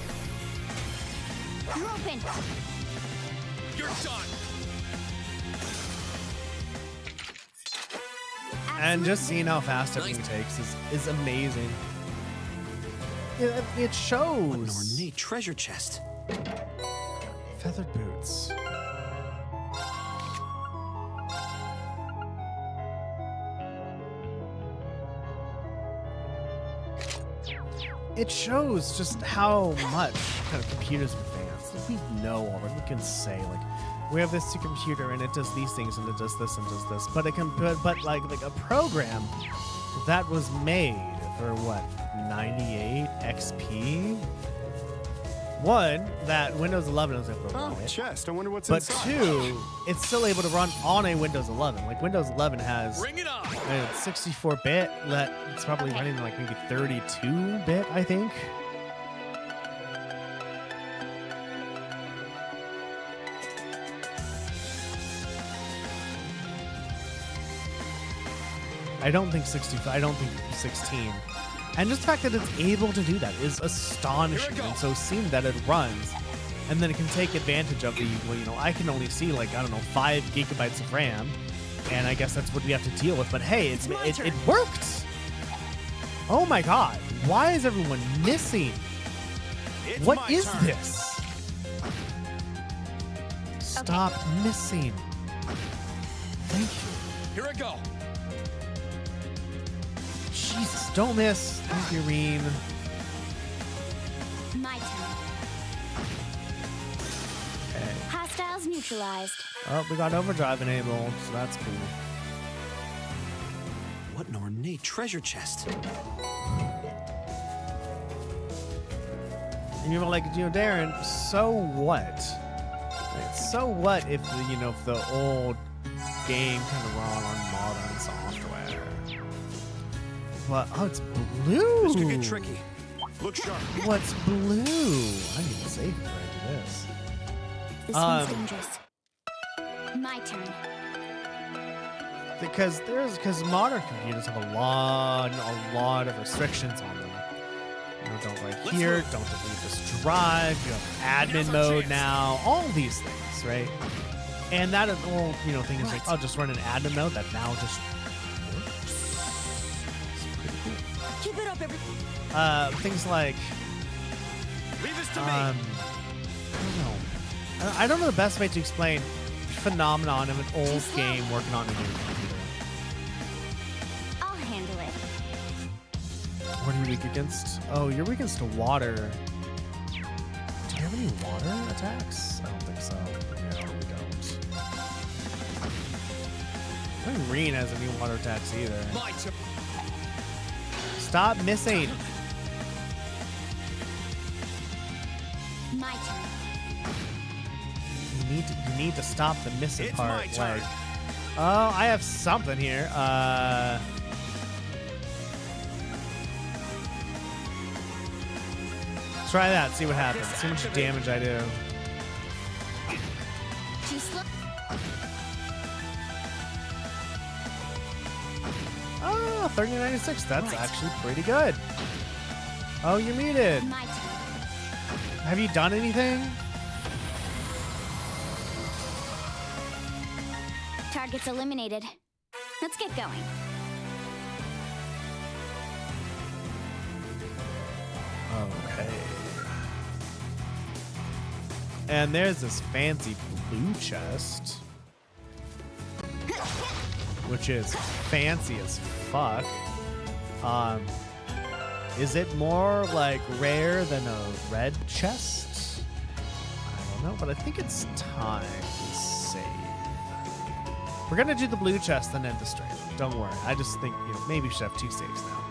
You're open. You're done. And just seeing how fast everything takes is amazing. It shows. What an ornate treasure chest. Feathered boots. It shows just how much kind of computers have advanced. Like, we know already. We can say, like, we have this computer and it does these things and it does this and does this. But it can, but like a program that was made for what, 98 XP? One, that Windows 11 was able to run it. Chest. I wonder what's But inside. 2, it's still able to run on a Windows 11. Like Windows 11 has Bring it on. 64-bit. That it's probably running like maybe 32-bit, I think. I don't think 65. I don't think 16. And just the fact that it's able to do that is astonishing. And so seeing that it runs, and then it can take advantage of the, I can only see like, 5 gigabytes of RAM, and I guess that's what we have to deal with. But hey, it worked. Oh my God. Why is everyone missing? What is this? Stop missing. Thank you. Here I go. Jesus, don't miss. Thank you, Reen. My turn. Okay. Hostiles neutralized. Oh, we got overdrive enabled, so that's cool. What an ornate treasure chest. And you're like, Darren, so what? Like, so what if the, if the old game kind of run on modern software? But, oh, it's blue. This could get tricky. Look sharp. What's blue? I need to save before I do this. This one's dangerous. My turn. Because modern computers have a lot of restrictions on them. Don't write here, don't delete this drive, you have admin mode now, all these things, right? And that is the whole, thing is like, I'll just run an admin mode that now just works. It's pretty cool. Keep it up, everyone. Things like, Leave this to me. I don't know. I don't know the best way to explain phenomenon of an old game working on a new computer. I'll handle it. What are you weak against? Oh, you're weak against water. Do you have any water attacks? I don't think so. No, we don't. I don't think Reen has any water attacks either. My turn. Stop missing. My turn. You need to stop the missing It's part. my turn. Like, oh, I have something here. Try that. See what happens. See how much damage I do. Too slow. Oh, 3096. That's Right. actually pretty good. Oh, you're muted. My turn. Have you done anything? Targets eliminated. Let's get going. Okay. And there's this fancy blue chest, which is fancy as fuck. Is it more like rare than a red chest? I don't know, but I think it's time to save. We're gonna do the blue chest and end the stream. Don't worry. I just think maybe we should have 2 saves now.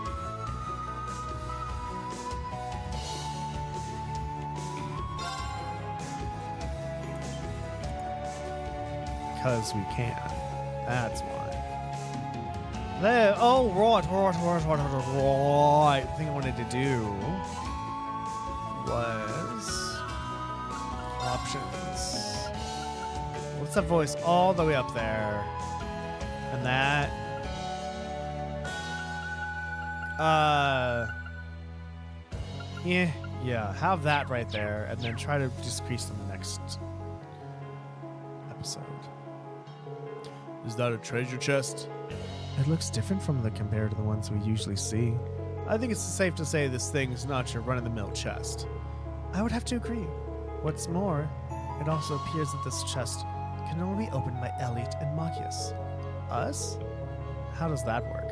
Because we can. That's why. There. Oh, right. The thing I wanted to do was options. What's that voice all the way up there? And that. Yeah. Have that right there, and then try to decrease them next episode. Is that a treasure chest? It looks different from compared to the ones we usually see. I think it's safe to say this thing's not your run-of-the-mill chest. I would have to agree. What's more, it also appears that this chest can only be opened by Elliot and Machias. Us? How does that work?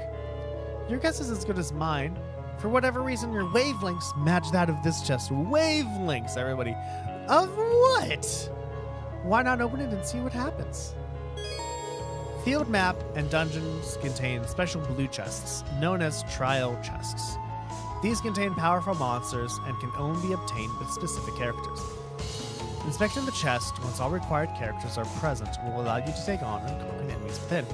Your guess is as good as mine. For whatever reason, your wavelengths match that of this chest. Wavelengths, everybody. Of what? Why not open it and see what happens? Field map and dungeons contain special blue chests, known as trial chests. These contain powerful monsters and can only be obtained with specific characters. Inspecting the chest, once all required characters are present, will allow you to take on and conquer the enemies within.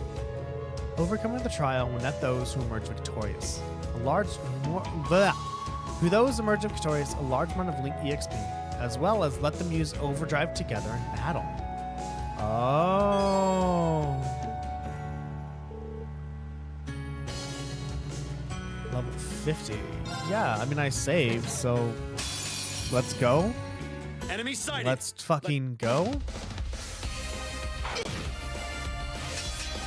Overcoming the trial will net those who emerge victorious. A large amount of Link EXP, as well as let them use Overdrive together in battle. Oh. Level 50. Yeah, I mean, I saved, so let's go. Enemy sighted. Let's fucking go.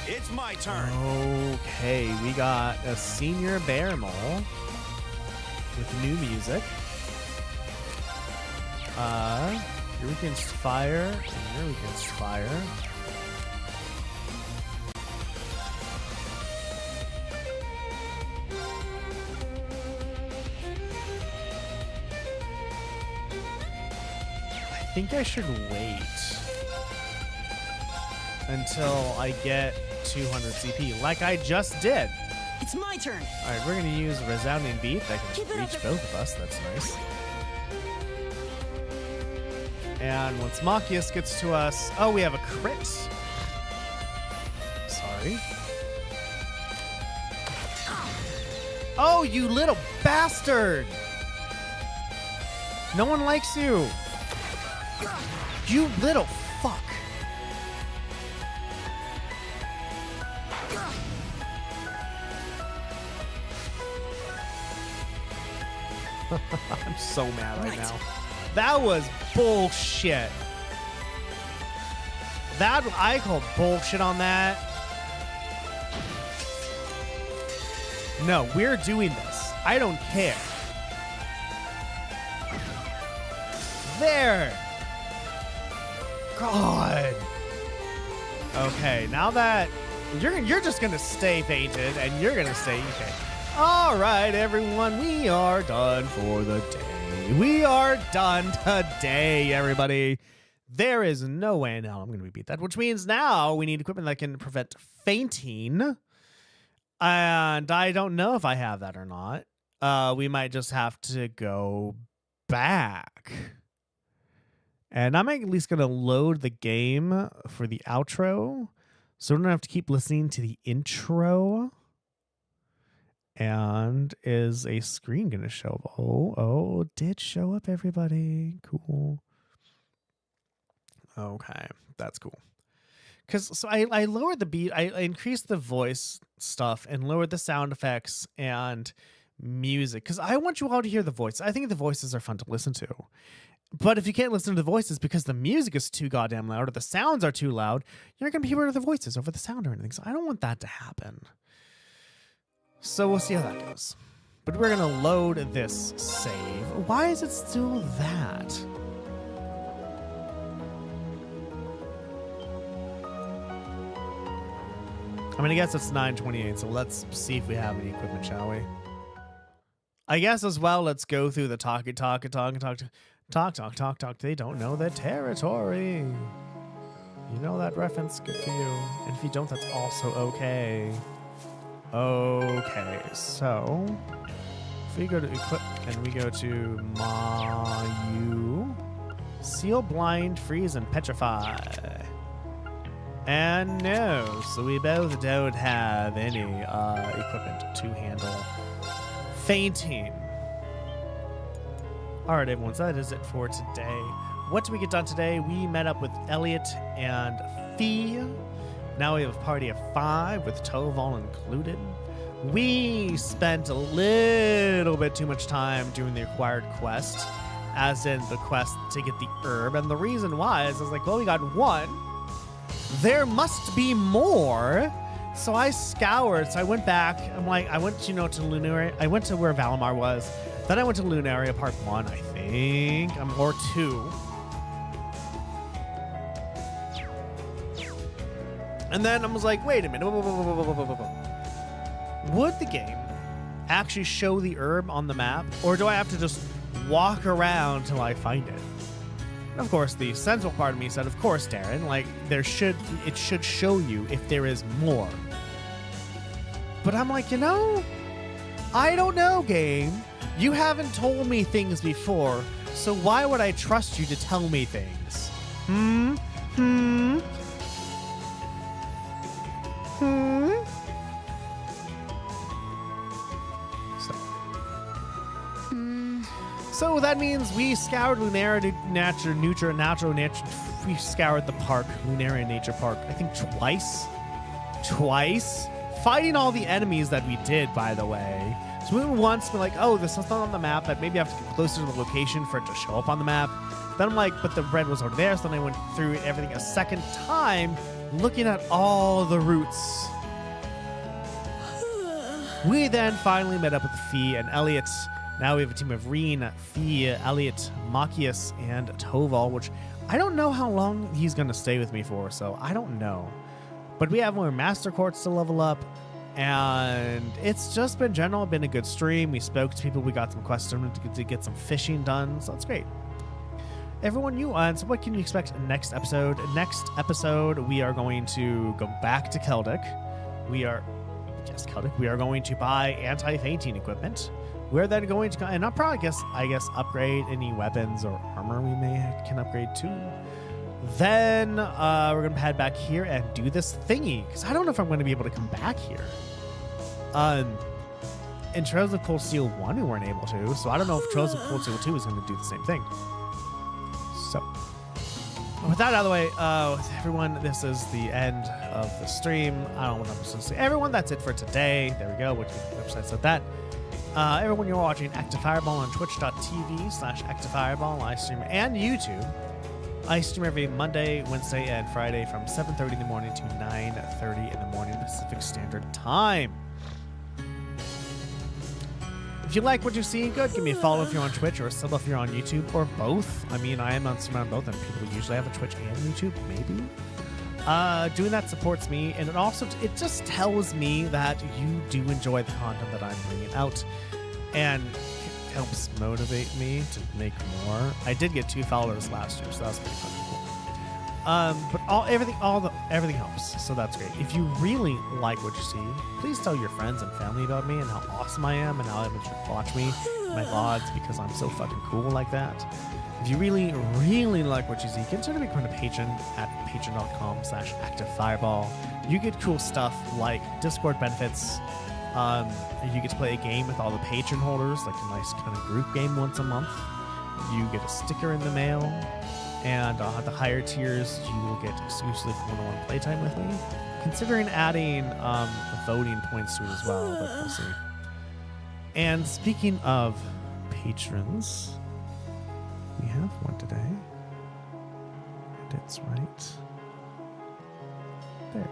It's my turn. Okay, we got a senior bear mole with new music. Here we can fire. Here we can fire. I think I should wait until I get 200 CP, like I just did. It's my turn. All right, we're gonna use a resounding beat that can Keep it reach up. both of us. That's nice. And once Machias gets to us, oh, we have a crit. Sorry. Oh, you little bastard! No one likes you. You little fuck. I'm so mad right now. That was bullshit. I call bullshit on that. No, we're doing this. I don't care. There. God. Okay, now that you're just gonna stay fainted and you're gonna stay okay. All right, everyone, we are done for the day. We are done today, everybody. There is no way in hell I'm going to beat that, which means now we need equipment that can prevent fainting. And I don't know if I have that or not. We might just have to go back. And I'm at least going to load the game for the outro, so we don't have to keep listening to the intro. And is a screen going to show up? Oh, it did show up, everybody. Cool. Okay, that's cool. Because so I lowered the beat, I increased the voice stuff and lowered the sound effects and music because I want you all to hear the voice. I think the voices are fun to listen to. But if you can't listen to the voices because the music is too goddamn loud or the sounds are too loud, you're not going to be able to hear the voices over the sound or anything. So I don't want that to happen. So we'll see how that goes. But we're going to load this save. Why is it still that? I mean, I guess it's 9:28, so let's see if we have any equipment, shall we? I guess as well, let's go through the talk. They don't know their territory. You know that reference? Good for you. And if you don't, that's also okay. Okay, so if we go to equip and we go to Mayu, seal, blind, freeze, and petrify. And no, so we both don't have any equipment to handle fainting. All right, everyone, so that is it for today. What did we get done today? We met up with Elliot and Fee. Now we have a party of 5 with Toval included. We spent a little bit too much time doing the required quest, as in the quest to get the herb. And the reason why is I was like, well, we got 1. There must be more. So I scoured. So I went back. I'm like, I went, to Lunaria. I went to where Valimar was. Then I went to Lunaria Part 1, I think. Or 2. And then I was like, wait a minute. Would the game actually show the herb on the map? Or do I have to just walk around till I find it? And of course, the sensible part of me said, of course, Darren, like, it should show you if there is more. But I'm like, I don't know, game. You haven't told me things before, so why would I trust you to tell me things? So that means we scoured Lunaria Nature. We scoured the park, Lunaria Nature Park, I think twice. Fighting all the enemies that we did, by the way. So we went once, we're like, oh, this is not on the map, but maybe I have to get closer to the location for it to show up on the map. Then I'm like, but the red was already there, so then I went through everything a second time, looking at all the routes. We then finally met up with Fee and Elliot. Now we have a team of Reen, Fee, Elliot, Machias, and Toval, which I don't know how long he's going to stay with me for, so I don't know. But we have more Master Courts to level up, and it's just been a good stream. We spoke to people, we got some quests to get some fishing done, so that's great. Everyone, so what can you expect next episode? Next episode, we are going to go back to Celdic. We are going to buy anti-fainting equipment. We're then going to, and I'll probably I guess upgrade any weapons or armor we can upgrade too. Then we're going to head back here and do this thingy, because I don't know if I'm going to be able to come back here. In Trails of Cold Steel 1, we weren't able to, so I don't know if Trails of Cold Steel 2 is going to do the same thing. So, with that out of the way, everyone, this is the end of the stream. I don't know what I'm supposed to say. Everyone, that's it for today. There we go. Which website said that? Everyone, you're watching Active Fireball on twitch.tv/ActiveFireball. I stream and YouTube. I stream every Monday, Wednesday, and Friday from 7:30 in the morning to 9:30 in the morning Pacific Standard Time. If you like what you see, good. Give me a follow if you're on Twitch, or a sub if you're on YouTube, or both. I mean, I am on stream on both, and people usually have a Twitch and YouTube, maybe. Doing that supports me, and it just tells me that you do enjoy the content that I'm bringing out, and it helps motivate me to make more. I did get 2 followers last year, so that was pretty fun and cool. But everything helps, so that's great. If you really like what you see, please tell your friends and family about me and how awesome I am and how everyone should watch me, my VODs, because I'm so fucking cool like that. If you really, really like what you see, consider becoming a patron at patreon.com/ActiveFireball. You get cool stuff like Discord benefits. You get to play a game with all the patron holders, like a nice kind of group game once a month. You get a sticker in the mail. And at the higher tiers, you will get exclusively one-on-one playtime with me. Considering adding voting points to it as well, but we'll see. And speaking of patrons, we have one today. And it's right there.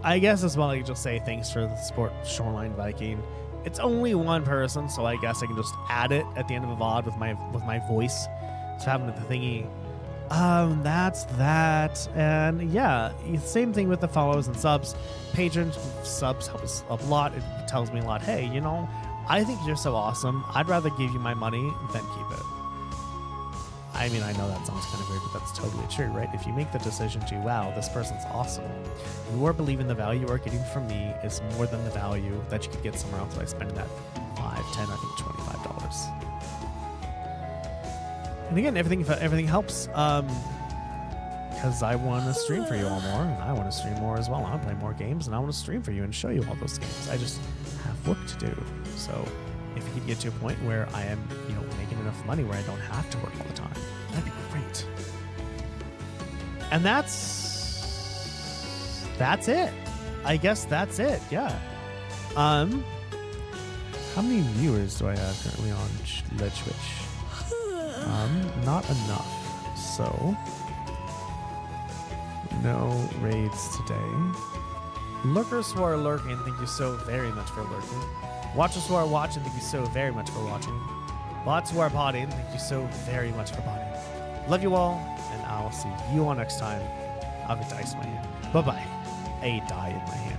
I guess as well, I can just say thanks for the support, Shoreline Viking. It's only one person, so I guess I can just add it at the end of a VOD with my voice. So having the thingy. That's that. And yeah, same thing with the follows and subs. Patrons, subs help us a lot. It tells me a lot. Hey, you know, I think you're so awesome. I'd rather give you my money than keep it. I mean, I know that sounds kind of weird, but that's totally true, right? If you make the decision to, wow, this person's awesome, you are believing the value you are getting from me is more than the value that you could get somewhere else by spending that $5, $10, I think $25. And again, everything helps because I want to stream for you all more, and I want to stream more as well. I want to play more games, and I want to stream for you and show you all those games. I just have work to do. So if you could get to a point where I am, you know, making enough money where I don't have to work all the time, that'd be great. And that's it. I guess that's it. Yeah. How many viewers do I have currently on Twitch? Not enough. So no raids today. Lurkers who are lurking, thank you so very much for lurking. Watchers who are watching, thank you so very much for watching. Bots who are potting, thank you so very much for potting. Love you all, and I'll see you all next time. I'll have a dice in my hand. Bye-bye. A die in my hand.